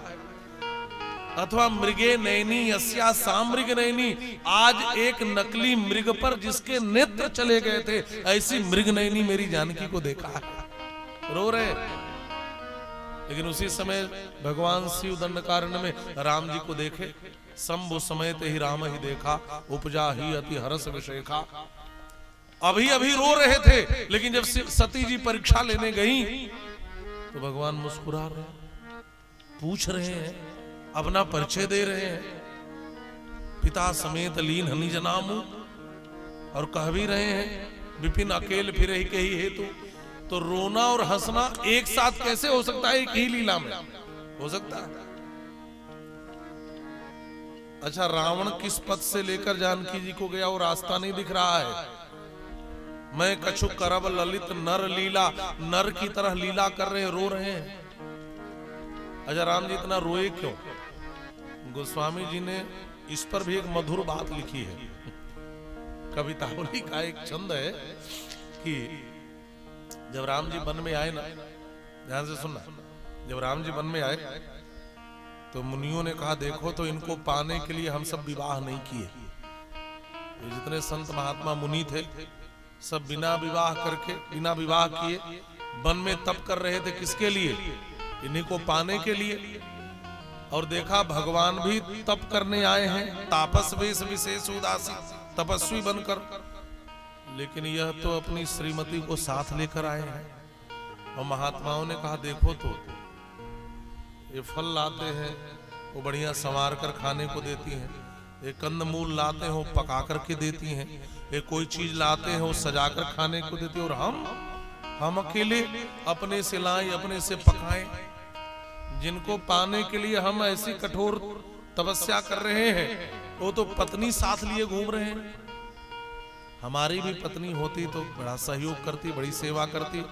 अथवा मृगे नयनी यस्या सामृग नयनी, आज एक नकली मृग पर जिसके नेत्र चले गए थे, ऐसी मृग नयनी मेरी जानकी को देखा है। रो रहे, लेकिन उसी समय भगवान शिव दंडकारण्य में राम जी को देखे, शंभु समेत ही राम ही देखा, उपजा ही अति हरस विशेखा। अभी अभी रो रहे थे, लेकिन जब सती जी परीक्षा लेने गई तो भगवान मुस्कुरा रहे, पूछ रहे हैं, अपना परिचय दे रहे हैं, पिता समेत लीन हनि जनामू, और कह भी रहे हैं विपिन अकेल फिर ही के ही हेतु। तो रोना और हंसना एक साथ कैसे हो सकता है? एक ही लीला में हो सकता है? अच्छा, रावण किस पथ से लेकर जानकी जी को गया वो रास्ता नहीं दिख रहा है। मैं कछु करब ललित नर लीला, नर की तरह लीला कर रहे, रो रहे हैं। अच्छा, राम जी इतना रोए क्यों? गोस्वामी जी ने इस पर भी एक मधुर बात लिखी है। कवितावली का एक छंद है कि जब राम जी वन में आए ना, ध्यान से सुनना, जब राम जी वन में आए तो मुनियों ने कहा देखो तो इनको पाने के लिए हम सब विवाह नहीं किए। ये जितने संत महात्मा मुनि थे सब बिना विवाह करके, बिना विवाह किए वन में तप कर रहे थे। किसके लिए? इन्हीं को पाने के लिए। और देखा भगवान भी तप करने आए हैं, तापस वेश विशेष उदासी, तपस्वी बनकर, लेकिन यह तो अपनी श्रीमती को साथ लेकर आए हैं। और महात्माओं ने कहा देखो तो ये फल लाते हैं वो बढ़िया संवार कर खाने को देती हैं, ये कंदमूल लाते हो पका करके देती हैं, ये कोई चीज लाते हैं वो सजाकर खाने को देती है, और हम अकेले अपने से लाएं, अपने से पकाएं। जिनको पाने के लिए हम ऐसी कठोर तपस्या कर रहे हैं वो तो पत्नी साथ लिए घूम रहे हैं। हमारी भी पत्नी होती तो बड़ा सहयोग करती, बड़ी सेवा करती।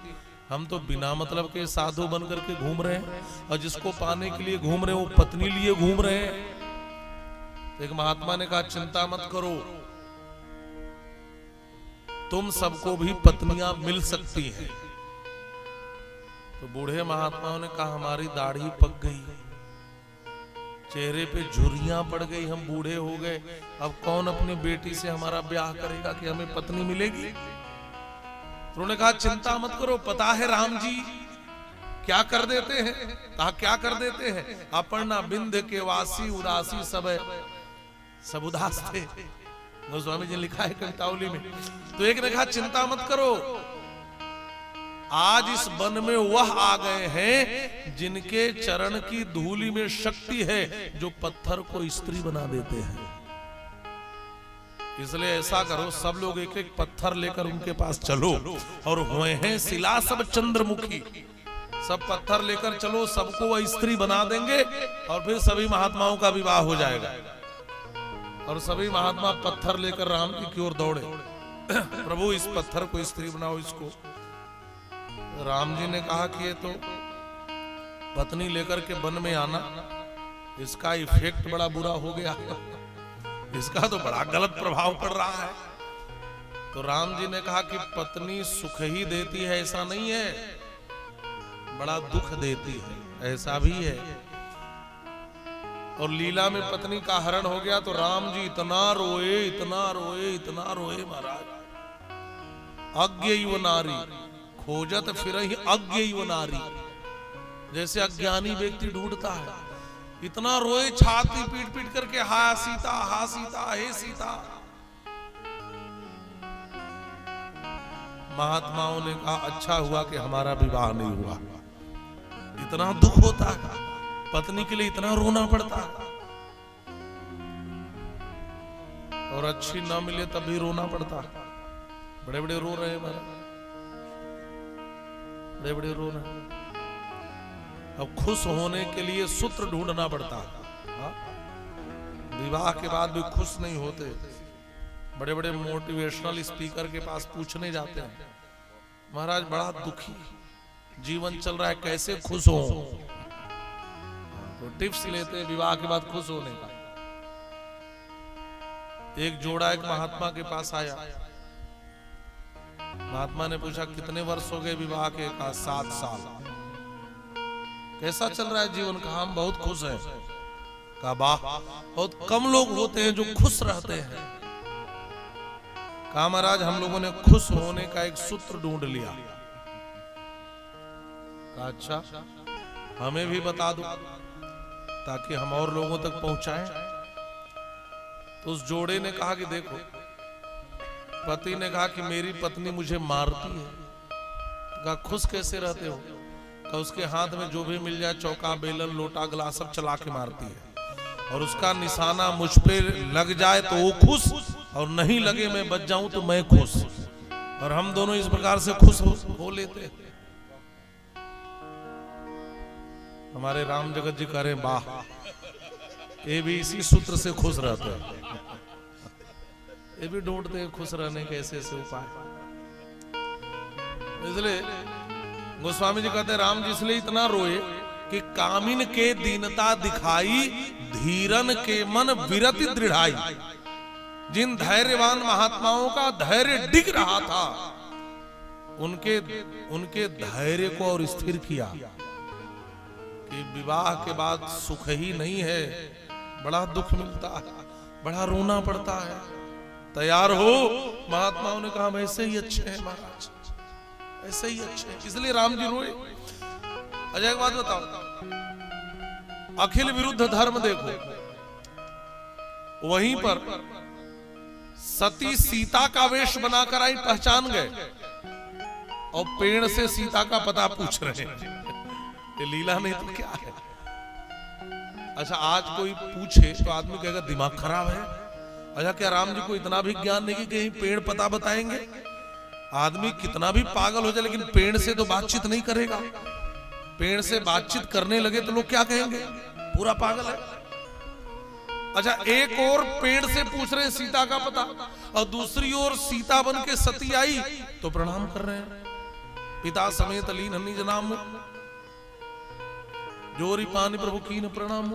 हम तो बिना मतलब के साधु बन करके घूम रहे हैं, और जिसको पाने के लिए घूम रहे हैं वो पत्नी लिए घूम रहे हैं। एक महात्मा ने कहा चिंता मत करो, तुम सबको भी पत्नियां मिल सकती हैं। तो बूढ़े महात्माओं ने कहा हमारी दाढ़ी पक गई, चेहरे पे झुर्रियां पड़ गई, हम बूढ़े हो गए, अब कौन अपनी बेटी से हमारा ब्याह करेगा कि हमें पत्नी मिलेगी? तो उन्होंने कहा चिंता मत करो, पता है राम जी क्या कर देते हैं? कहा क्या कर देते हैं? अपर्णा बिंद के वासी उदासी सब उदास थे। गोस्वामी जी ने लिखा है कवितावली में। तो एक ने कहा चिंता मत करो, आज इस वन में वह आ गए हैं जिनके चरण की धूलि में शक्ति है जो पत्थर को स्त्री बना देते हैं। इसलिए ऐसा करो, सब लोग एक एक पत्थर लेकर उनके पास चलो, और हुए हैं शिला सब चंद्रमुखी, सब पत्थर लेकर चलो, सबको वह स्त्री बना देंगे और फिर सभी महात्माओं का विवाह हो जाएगा। और सभी महात्मा पत्थर लेकर राम जी की ओर दौड़े। प्रभु इस पत्थर को स्त्री बनाओ इसको। राम जी ने कहा कि ये तो पत्नी लेकर के वन में आना, इसका इफेक्ट बड़ा बुरा हो गया, इसका तो बड़ा गलत प्रभाव पड़ रहा है। तो राम जी ने कहा कि पत्नी सुख ही देती है ऐसा नहीं है, बड़ा दुख देती है ऐसा भी है। और लीला में पत्नी का हरण हो गया तो राम जी इतना रोए, इतना रोए, इतना रोए महाराज। अज्ञेय नारी खोजत फिरहि अज्ञेय नारी, जैसे अज्ञानी व्यक्ति ढूंढता है, इतना रोए, छाती पीट पीट करके हा सीता, हा सीता, हे सीता। महात्माओं ने कहा अच्छा हुआ कि हमारा विवाह नहीं हुआ। इतना दुख होता है, पत्नी के लिए इतना रोना पड़ता है, और अच्छी ना मिले तब भी रोना पड़ता है। बड़े बड़े रो रहे हैं महाराज, बड़े बड़े रो रहे हैं। अब खुश होने के लिए सूत्र ढूंढना पड़ता है। हाँ? विवाह के बाद भी खुश नहीं होते, बड़े बड़े मोटिवेशनल स्पीकर के पास पूछने जाते हैं, महाराज बड़ा दुखी जीवन चल रहा है, कैसे खुश हो? तो टिप्स लेते हैं विवाह के बाद खुश होने का। एक जोड़ा एक महात्मा के पास आया। महात्मा ने पूछा कितने वर्ष हो गए विवाह के? कहा 7 साल। कैसा चल रहा है जीवन? कहा हम बहुत खुश हैं। कहा वाह, बहुत कम लोग होते हैं जो खुश रहते हैं। कहा महाराज हम लोगों ने खुश होने का एक सूत्र ढूंढ लिया। कहा अच्छा हमें भी बता दो ताकि हम और लोगों तक पहुंचाएं। तो उस जोड़े ने कहा कि देखो, पति ने कहा कि मेरी पत्नी मुझे मारती है। कहा खुश कैसे रहते हो? कहा उसके हाथ में जो भी मिल जाए, चौका बेलन लोटा गिलास सब चला के मारती है, और उसका निशाना मुझ पे लग जाए तो वो खुश, और नहीं लगे मैं बच जाऊं तो मैं खुश, और हम दोनों इस प्रकार से खुश हो लेते हैं। हमारे राम जगत जी कह रहे वाह, ये भी इसी सूत्र से खुश रहते हैं। ये भी ढूंढते हैं खुश रहने के ऐसे ऐसे उपाय। इसलिए गोस्वामी जी कहते हैं राम जी इसलिए इतना रोए कि कामिन के दीनता दिखाई, धीरन के मन विरति दृढ़ाई। जिन धैर्यवान महात्माओं का धैर्य डिग रहा था, उनके धैर्य को और स्थिर किया कि विवाह के बाद सुख ही नहीं है, बड़ा दुख मिलता है, बड़ा रोना पड़ता है। तैयार हो? महात्माओं ने कहा हम ऐसे ही अच्छे हैं महाराज, ऐसे ही अच्छे हैं। इसलिए राम जी रोए। अजय एक बात बताओ, अखिल विरुद्ध धर्म देखो, वहीं पर सती सीता का वेश बनाकर आई, पहचान गए, और पेड़ से सीता का पता पूछ रहे हैं। ये लीला नहीं तो क्या है? अच्छा आज कोई पूछे तो आदमी कहेगा दिमाग खराब है। अच्छा क्या राम जी को इतना भी ज्ञान नहीं कि कहीं पेड़ पता बताएंगे? आदमी कितना भी पागल हो जाए लेकिन पेड़ से तो बातचीत नहीं करेगा। पेड़ से बातचीत करने लगे तो लोग क्या कहेंगे, पूरा पागल है। अच्छा एक और पेड़ से पूछ रहे सीता का पता, और दूसरी ओर सीता बन के सती आई तो प्रणाम कर रहे हैं, पिता समेत लीन हन्नी जनाम जोरी पानी प्रभु कीन प्रणाम।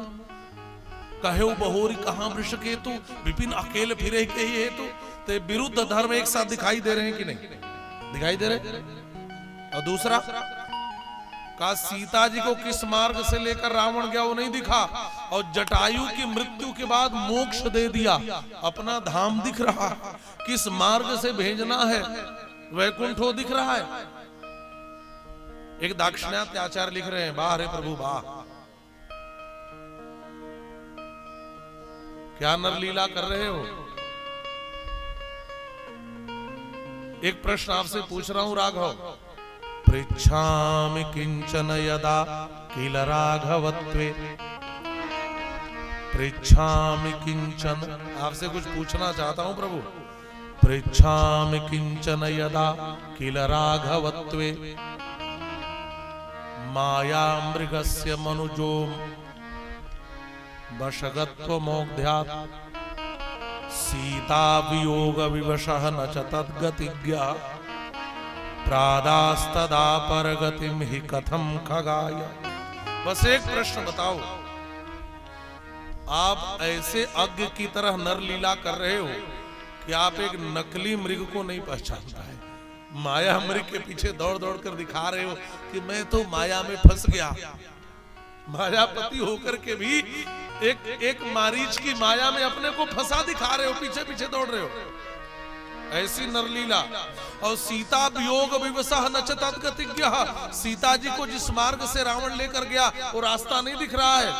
कहे बहोरी कहां वृष केतु, विपिन अकेले फिरे के ही हेतु। तो विरुद्ध धर्म एक साथ दिखाई दे रहे हैं कि नहीं? दिखाई दे रहे। और दूसरा का सीता जी को किस मार्ग से लेकर रावण गया वो नहीं दिखा, और जटायु की मृत्यु के बाद मोक्ष दे दिया, अपना धाम दिख रहा। किस मार्ग से भेजना है वैकुंठो दिख रहा है। एक दाक्षिणात्य आचार्य लिख रहे हैं, वाह रे प्रभु वाह, क्या नर लीला कर रहे हो। एक प्रश्न आपसे पूछ रहा हूं राघव, पृच्छामि किंचन यदा किल राघवत्वे, पृच्छामि किंचन, आपसे कुछ पूछना चाहता हूं प्रभु। पृच्छामि किंचन यदा किल राघवत्वे, माया मृगस्य मनुजो वशगत्व मोग्ध्यात्। सीता वियोग विवशः न च तद्गतिज्ञा प्रादास्तदा परगतिम हि कथम खगाय। बस एक प्रश्न बताओ, आप ऐसे अज्ञ की तरह नर लीला कर रहे हो कि आप एक नकली मृग को नहीं पहचानता है। माया मृग के पीछे दौड़ दौड़ कर दिखा रहे हो कि मैं तो माया में फंस गया। मायापति होकर के भी एक मारीच की माया में अपने को फंसा दिखा रहे हो, पीछे पीछे दौड़ रहे हो। ऐसी नरलीला। और सीता वियोग विवशः न च तद्गतिज्ञः, सीता जी को जिस मार्ग से रावण लेकर गया वो रास्ता नहीं दिख रहा है,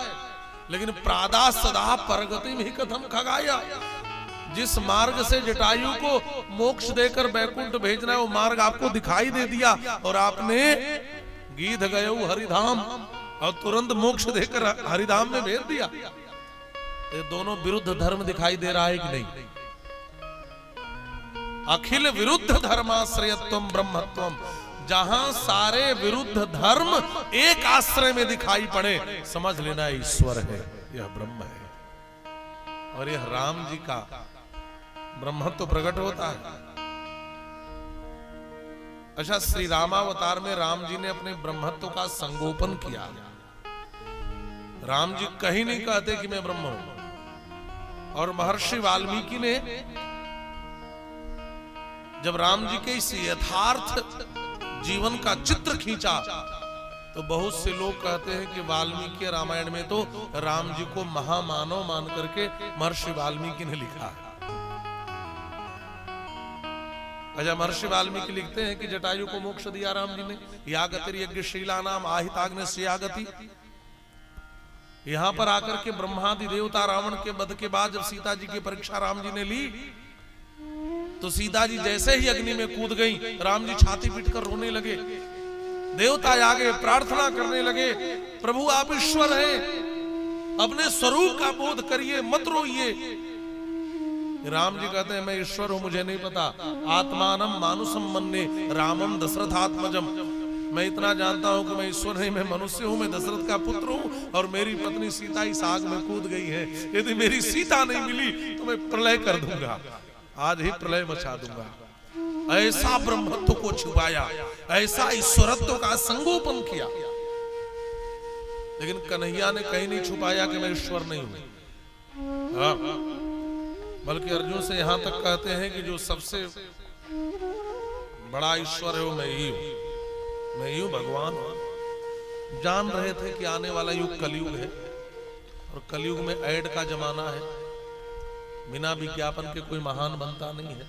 लेकिन प्रादा सदा परगतिम हि कथम खगाय। जिस मार्ग से जटायु को मोक्ष देकर बैकुंठ भेजना है वो मार्ग आपको दिखाई दे दिया और आपने गीध गयो हरिधाम और तुरंत मोक्ष देकर हरिधाम में भेज दिया। ये दोनों विरुद्ध धर्म दिखाई दे रहा है कि नहीं? अखिल विरुद्ध धर्माश्रयत्वम ब्रह्मत्वम, जहां सारे विरुद्ध धर्म एक आश्रय में दिखाई पड़े, समझ लेना ईश्वर है, यह ब्रह्म है। और यह राम जी का ब्रह्मत्व प्रकट होता है। अच्छा, श्री रामावतार में राम जी ने अपने ब्रह्मत्व का संगोपन किया। राम जी कहीं नहीं कहते कि मैं ब्रह्म हूं। और महर्षि वाल्मीकि ने जब राम जी के इस यथार्थ जीवन का चित्र खींचा तो बहुत से लोग कहते हैं कि वाल्मीकि रामायण में तो राम जी को महामानव मान करके महर्षि वाल्मीकि ने लिखा है। अच्छा, महर्षि वाल्मीकि लिखते हैं कि जटायु को मोक्ष दिया राम जी ने, यागति यज्ञशीला नाम आहिताग्नि से यागति। यहां पर आकर के ब्रह्मादि देवता रावण के वध के बाद जब सीता जी की परीक्षा राम जी ने ली तो सीता जी जैसे ही अग्नि में कूद गई, राम जी छाती पीटकर रोने लगे। देवता आगे प्रार्थना करने लगे, प्रभु आप ईश्वर हैं, अपने स्वरूप का बोध करिए, मत रोइए। राम जी कहते हैं मैं ईश्वर हूं, मुझे नहीं पता। आत्मानम मानुषम मन्ये रामम दशरथात्मजम, मैं इतना जानता हूं कि मैं ईश्वर नहीं, मैं मनुष्य हूं, मैं दशरथ का पुत्र हूं और मेरी पत्नी सीता इस आग में कूद गई है। यदि मेरी सीता नहीं मिली तो मैं प्रलय कर दूंगा, आज ही प्रलय मचा दूंगा। ऐसा ब्रह्मत्व को छुपाया, ऐसा ईश्वरत्व का संगोपन किया। लेकिन कन्हैया ने कहीं नहीं छुपाया कि मैं ईश्वर नहीं हूं। बल्कि अर्जुन से यहां तक कहते हैं कि जो सबसे बड़ा ईश्वर है वो मैं ही हूं, मैं ही हूं, भगवान हूं। जान रहे थे कि आने वाला युग कलयुग है और कलयुग में ऐड का जमाना है, बिना विज्ञापन के कोई महान बनता नहीं है,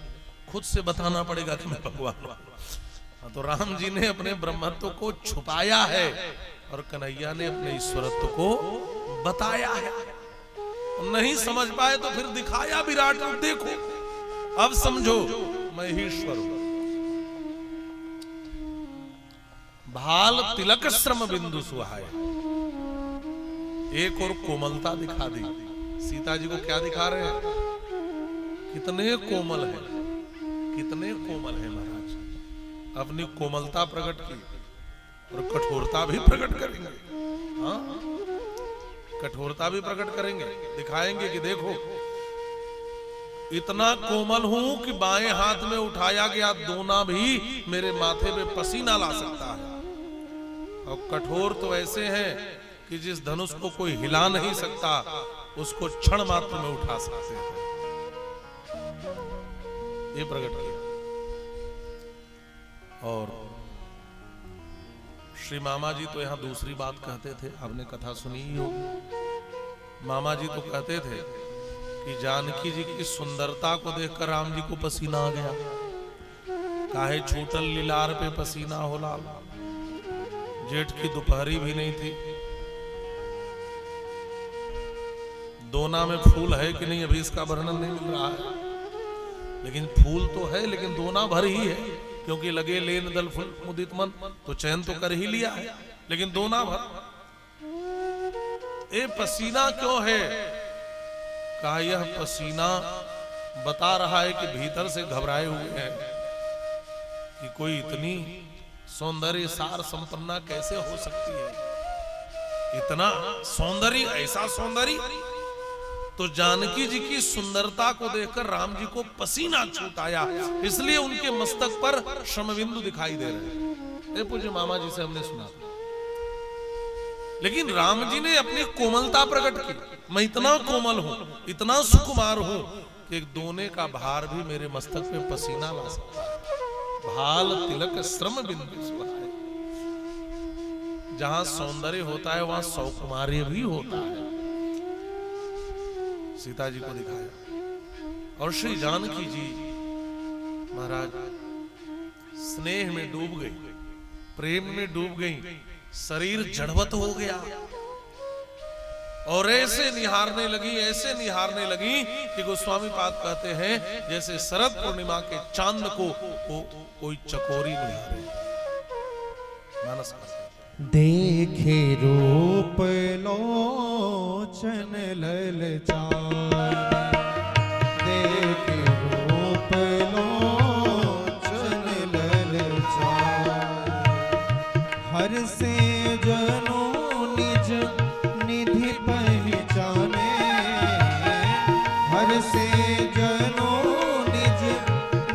खुद से बताना पड़ेगा कि मैं भगवान हूं। तो राम जी ने अपने ब्रह्मत्व को छुपाया है और कन्हैया ने अपने ईश्वरत्व को बताया है। नहीं समझ पाए तो फिर दिखाया विराट रूप, देखो अब समझो मैं ही ईश्वर हूं। भाल तिलक श्रम बिंदु सुहाय, एक और कोमलता दिखा दी। सीता जी को क्या दिखा रहे हैं? कितने कोमल है, कितने कोमल है महाराज। अपनी कोमलता प्रकट की और कठोरता भी प्रकट करेंगे। हाँ, कठोरता भी प्रकट करेंगे, दिखाएंगे कि देखो इतना कोमल हूं कि बाएं हाथ में उठाया गया दोना भी मेरे माथे पे पसीना ला सकता है। और कठोर तो ऐसे हैं कि जिस धनुष को कोई हिला नहीं सकता उसको क्षण मात्र में उठा सकते हैं। ये प्रकट किया। और श्री मामा जी तो यहां दूसरी बात कहते थे, आपने कथा सुनी ही होगी। मामा जी तो कहते थे कि जानकी जी की सुंदरता को देखकर राम जी को पसीना आ गया। काहे छूटल लीलार पे पसीना हो लाल, जेठ की दोपहरी भी नहीं थी। दोना में फूल है कि नहीं अभी इसका वर्णन नहीं मिल रहा है, लेकिन फूल तो है, लेकिन दोना भर ही है, क्योंकि लगे लेन दल फूल मुदित मन, तो चैन तो कर ही लिया है, लेकिन दोना भर। ये पसीना क्यों है? कहा यह पसीना बता रहा है कि भीतर से घबराए हुए हैं कि कोई इतनी सौंदर्य सार संपन्ना कैसे हो सकती है। इतना सौंदर्य, ऐसा सौंदर्य तो जानकी जी की सुंदरता को देखकर राम जी को पसीना छूट आया, इसलिए उनके मस्तक पर श्रमबिंदु दिखाई दे रहे हैं। ये पूज्य मामा जी से हमने सुना, लेकिन राम जी ने अपनी कोमलता प्रकट की। मैं इतना कोमल हूं, इतना सुकुमार हूं कि एक दोने का भार भी मेरे मस्तक पे पसीना ला सकता है। भाल तिलक श्रम बिंदु सुहाए। जहां सौंदर्य होता है वहां सौकुमार्य भी होता है। सीता जी को दिखाया और श्री जानकी जी महाराज स्नेह में डूब गई, प्रेम में डूब गई, शरीर जड़वत हो गया और ऐसे निहारने लगी, ऐसे निहारने लगी कि गोस्वामी पाद कहते हैं जैसे शरद पूर्णिमा के चांद को कोई चकोरी निहारे। मानस करते देखे रूप लोचन ललचाए, देखे रूप लोचन ललचाए, हर से जनों निज निधि पहचाने, हर से जनों निज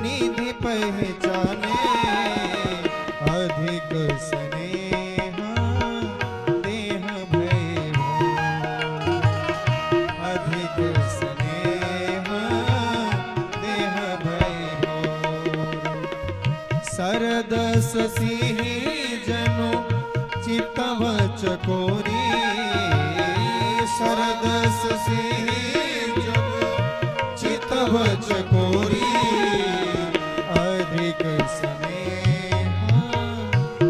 निधि पहचाने, अधिक स्नेह देह भय भो, अधिक स्नेह देह भय भो, सरदस सिंह जनु चितव चकोरी, सरदस सिंह जनु चितव चकोरी, अधिक स्नेह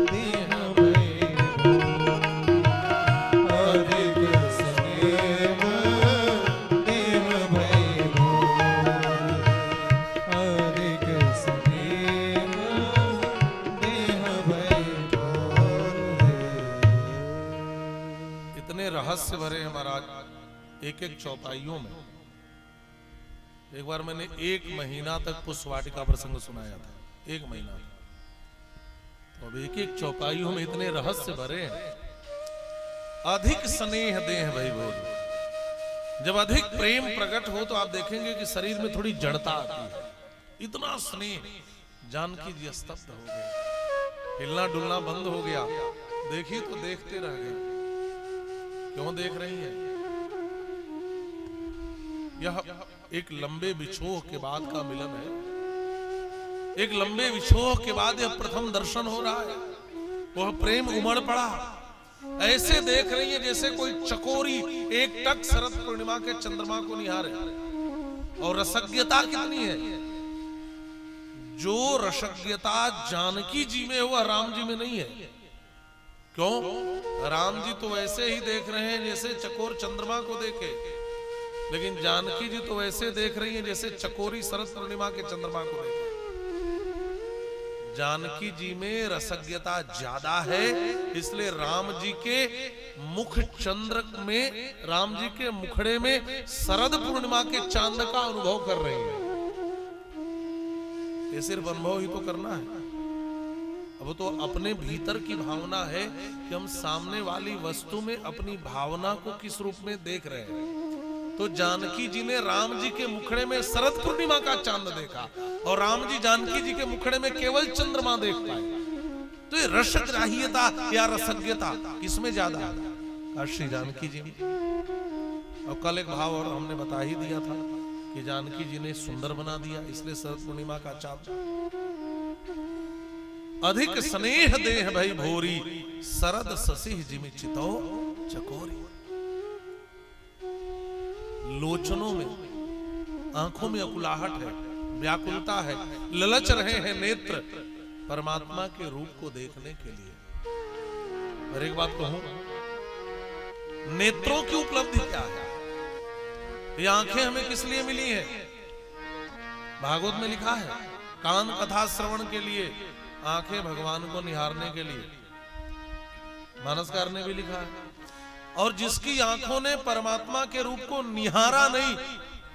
देह भय भो, अधिक स्नेह देह भय भो, अधिक स्नेह देह भय भो। इतने रहस्य भरे हैं महाराज एक एक चौपाइयों में। एक बार मैंने 1 महीना तक पुष्पवाटिका प्रसंग सुनाया था, 1 महीना। तो अब एक एक चौपाइयों में इतने रहस्य भरे हैं। अधिक स्नेह देह भई भोर। जब अधिक प्रेम प्रकट हो तो आप देखेंगे कि शरीर में थोड़ी जड़ता आती है। इतना स्नेह, जानकी जी स्तब्ध हो गए, हिलना डुलना बंद हो गया। देखी तो देखते रह गए। क्यों देख रही है? यह एक लंबे विछोह के बाद का मिलन है। एक लंबे विछोह के बाद यह प्रथम दर्शन हो रहा है। वह प्रेम उमड़ पड़ा। ऐसे देख रही है जैसे कोई चकोरी एक टक शरद पूर्णिमा के चंद्रमा को निहारे। और रसज्ञता कितनी है? जो रसज्ञता जानकी जी में है वह राम जी में नहीं है। क्यों? राम जी तो वैसे ही देख रहे हैं जैसे चकोर चंद्रमा को देखे, लेकिन जानकी जी तो वैसे देख रही है जैसे चकोरी शरद पूर्णिमा के चंद्रमा को देखे। जानकी जी में रसज्ञता ज्यादा है, इसलिए राम जी के मुख चंद्र में, राम जी के मुखड़े में शरद पूर्णिमा के चांद का अनुभव कर रही है। ये सिर्फ अनुभव ही तो करना है। अब तो अपने भीतर की भावना है कि हम सामने वाली वस्तु में अपनी भावना को किस रूप में देख रहे हैं। तो जानकी जी ने राम जी के मुखड़े में शरद पूर्णिमा का चांद देखा और राम जी जानकी जी के मुखड़े में केवल चंद्रमा देख पाए। तो ये रसग्राह्यता या रसज्ञता किसमें ज्यादा है? श्री जानकी जी में। और कल एक भाव और हमने बता ही दिया था कि जानकी जी ने सुंदर बना दिया, इसलिए शरद पूर्णिमा का चांद। अधिक स्नेह देह भई भोरी, शरद ससिह जिमि चितौ चकोरी। लोचनों में, आंखों में अकुलाहट है, व्याकुलता है, ललच रहे हैं नेत्र परमात्मा के रूप को देखने के लिए। और एक बात कहूं, नेत्रों की उपलब्धि क्या है? ये आंखें हमें किस लिए मिली हैं? भागवत में लिखा है, कान कथा श्रवण के लिए, आंखें भगवान को निहारने के लिए। मानसकार ने भी लिखा है। और जिसकी आंखों ने परमात्मा के रूप को निहारा नहीं,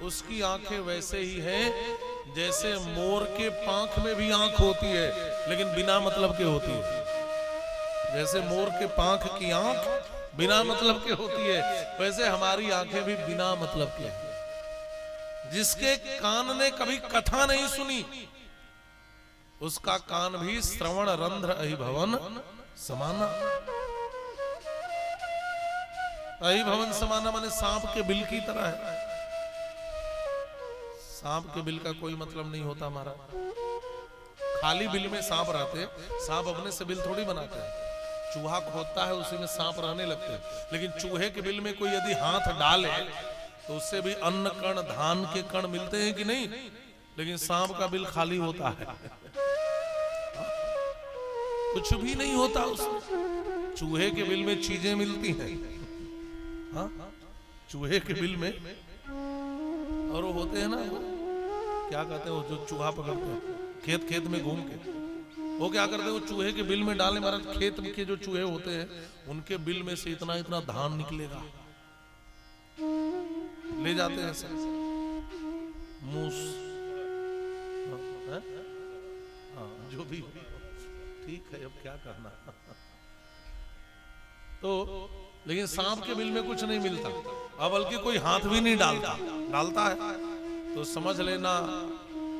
उसकी आंखें वैसे ही हैं जैसे मोर के पांख में भी आंख होती है लेकिन बिना मतलब के होती है। जैसे मोर के पांख की आंख बिना मतलब के होती है, वैसे हमारी आंखें भी बिना मतलब के हैं। जिसके कान ने कभी कथा नहीं सुनी, उसका कान भी श्रवण रंध्र अहिभवन समाना। अहिभवन समाना माने सांप के बिल की तरह है। सांप के बिल का कोई मतलब नहीं होता हमारा। खाली बिल में सांप रहते, सांप अपने से बिल थोड़ी बनाते हैं। चूहा खोदता है, उसी में सांप रहने लगते हैं। लेकिन चूहे के बिल में कोई यदि हाथ डाले तो उससे भी अन्न कण, धान के कण मिलते हैं कि नहीं? लेकिन सांप का बिल खाली होता है, कुछ भी नहीं होता उसमें। चूहे के बिल में चीजें मिलती हैं। हाँ, चूहे के बिल में, और वो होते हैं ना, वो क्या कहते हैं, वो जो चूहा पकड़ते हैं खेत खेत में घूम के, वो क्या करते हैं, वो चूहे के बिल में डाले। महाराज खेत के जो चूहे होते हैं उनके बिल में से इतना इतना धान निकलेगा, ले जाते हैं सब। मूस, हाँ, जो भी ठीक है, अब क्या करना। तो लेकिन सांप के बिल में कुछ नहीं मिलता, अब बल्कि कोई हाथ भी नहीं डालता है। तो समझ लेना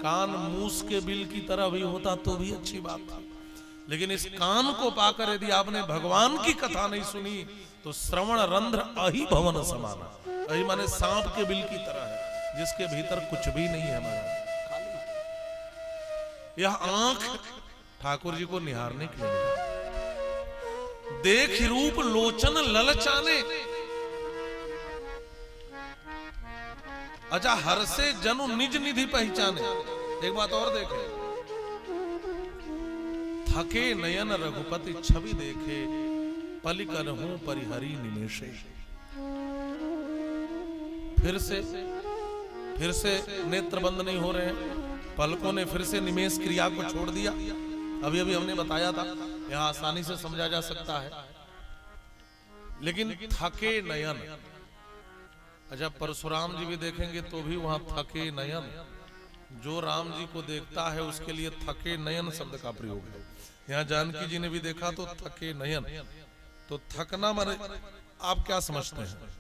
कान मूस के बिल की तरह भी होता तो भी अच्छी बात थी। लेकिन इस कान को पाकर यदि आपने भगवान की कथा नहीं सुनी तो श्रवण रंध्र अहिभवन समाना। अहि माने सांप के बिल की तरह है, जिसके भीतर कुछ भी नहीं है हमारा, खाली। यह आंख ठाकुर जी को निहारने के लिए मिला। देख रूप लोचन ललचाने, अच्छा हर से जनु निज निधि पहचाने। एक बात और देखे, थके नयन रघुपति छवि देखे, पलिकर हूं परिहरी निमेषे। फिर से नेत्र बंद नहीं हो रहे हैं, पलकों ने फिर से निमेष क्रिया को छोड़ दिया। अभी अभी हमने बताया था, यहां आसानी से समझा जा सकता है। लेकिन थके नयन, अच्छा परशुराम जी भी देखेंगे तो भी वहां थके नयन, जो राम जी को देखता है उसके लिए थके नयन शब्द का प्रयोग है। यहाँ जानकी जी ने भी देखा तो थके नयन, तो थकना माने आप क्या समझते हैं?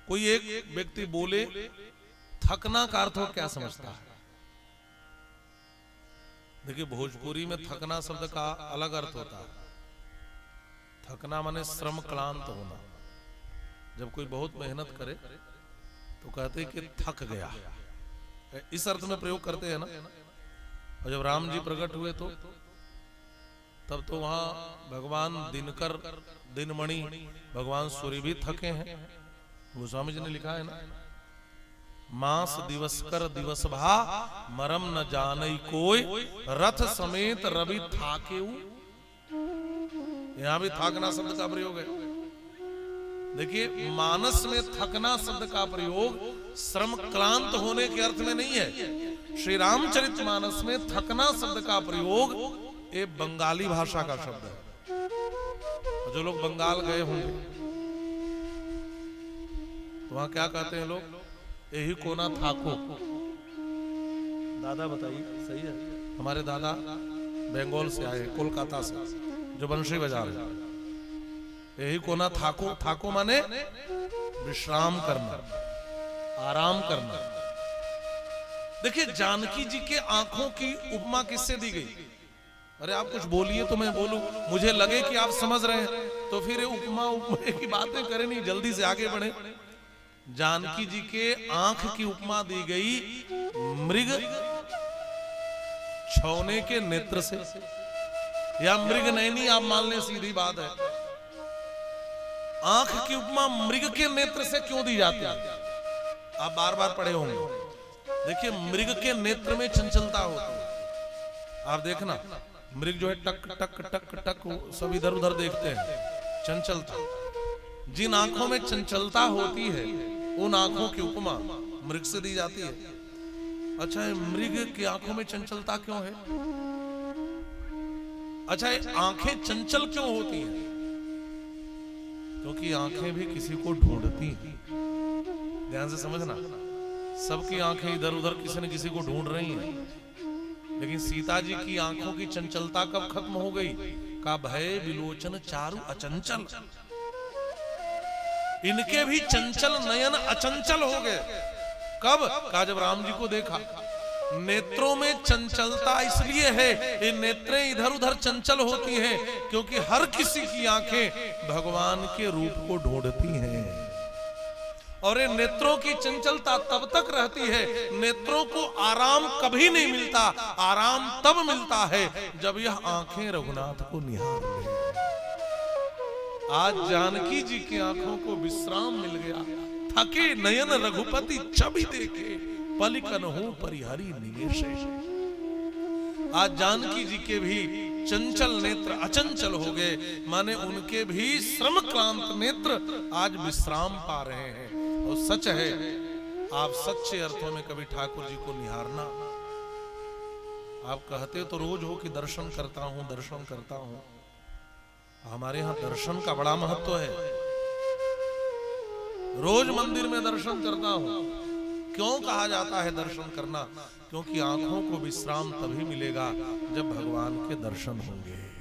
कोई एक व्यक्ति बोले थकना का अर्थ हो क्या समझता है? देखिए भोजपुरी में थकना शब्द का अलग अर्थ होता है। थकना माने श्रम क्लांत होना। जब कोई बहुत मेहनत करे तो कहते हैं कि थक गया, इस अर्थ में प्रयोग करते हैं ना। और जब राम जी प्रकट हुए तो तब तो वहां भगवान दिनकर, दिनमणि भगवान सूर्य भी थके हैं। गोस्वामी जी ने लिखा है ना, मास दिवस कर दिवस भा, मरम न जानई कोई, रथ समेत रवि थाके। यहां भी थाकना शब्द का प्रयोग है। देखिए मानस में थकना शब्द का प्रयोग श्रम क्लांत होने के अर्थ में नहीं है। श्री रामचरित मानस में थकना शब्द का प्रयोग ये बंगाली भाषा का शब्द है। जो लोग बंगाल गए होंगे तो वहां क्या कहते हैं लोग? यही कोना थाको। दादा बताइए, सही है? हमारे दादा बंगाल से आए, कोलकाता से, जो बंशी बजा रहे। यही कोना थाको, थाको माने विश्राम करना, आराम करना। देखिए जानकी जी के आंखों की उपमा किससे दी गई? अरे आप कुछ बोलिए तो मैं बोलूं, मुझे लगे कि आप समझ रहे हैं तो फिर उपमा उपमा की बातें करें नहीं, जल्दी से आगे बढ़े। जानकी जी के आंख की उपमा दी गई मृग छौने के नेत्र से, या मृग नैनी आप मान लें, सीधी बात है। आंख की उपमा मृग के नेत्र से क्यों दी जाती है? आप बार बार पढ़े होंगे। देखिए मृग के नेत्र में चंचलता होती है। आप देखना मृग जो है टक टक टक टक सब इधर उधर देखते हैं, चंचलता। जिन आंखों में चंचलता होती है उन आंखों की उपमा मृग से दी जाती है। अच्छा मृग की आंखों में चंचलता क्यों है? अच्छा आंखें चंचल क्यों होती हैं? क्योंकि आंखें भी किसी को ढूंढती हैं। ध्यान से समझना, सबकी आंखें इधर उधर किसी न किसी को ढूंढ रही हैं। लेकिन सीता जी की आंखों की चंचलता कब खत्म हो गई? का भय विलोचन चारु अचंचल। इनके भी चंचल नयन अचंचल हो गए। कब? कहा जब राम जी को देखा। नेत्रों में चंचलता इसलिए है, ये नेत्रें इधर उधर चंचल होती हैं क्योंकि हर किसी की आंखें भगवान के रूप को ढूंढती हैं। और ये नेत्रों की चंचलता तब तक रहती है, नेत्रों को आराम कभी नहीं मिलता, आराम तब मिलता है जब यह आंखें रघुनाथ को निहार ले। आज जानकी जी की आंखों को विश्राम मिल गया। थके नयन रघुपति छवि देखे, पलिकन हो परिहरि निवेश। आज जानकी जी के भी चंचल नेत्र अचंचल हो गए, माने उनके भी श्रम क्लांत नेत्र आज विश्राम पा रहे हैं। और सच है, आप सच्चे अर्थों में कभी ठाकुर जी को निहारना। आप कहते तो रोज हो कि दर्शन करता हूं, दर्शन करता हूं। हमारे यहां दर्शन का बड़ा महत्व है। रोज मंदिर में दर्शन करता हूं। क्यों कहा जाता है दर्शन करना? क्योंकि आंखों को विश्राम तभी मिलेगा जब भगवान के दर्शन होंगे।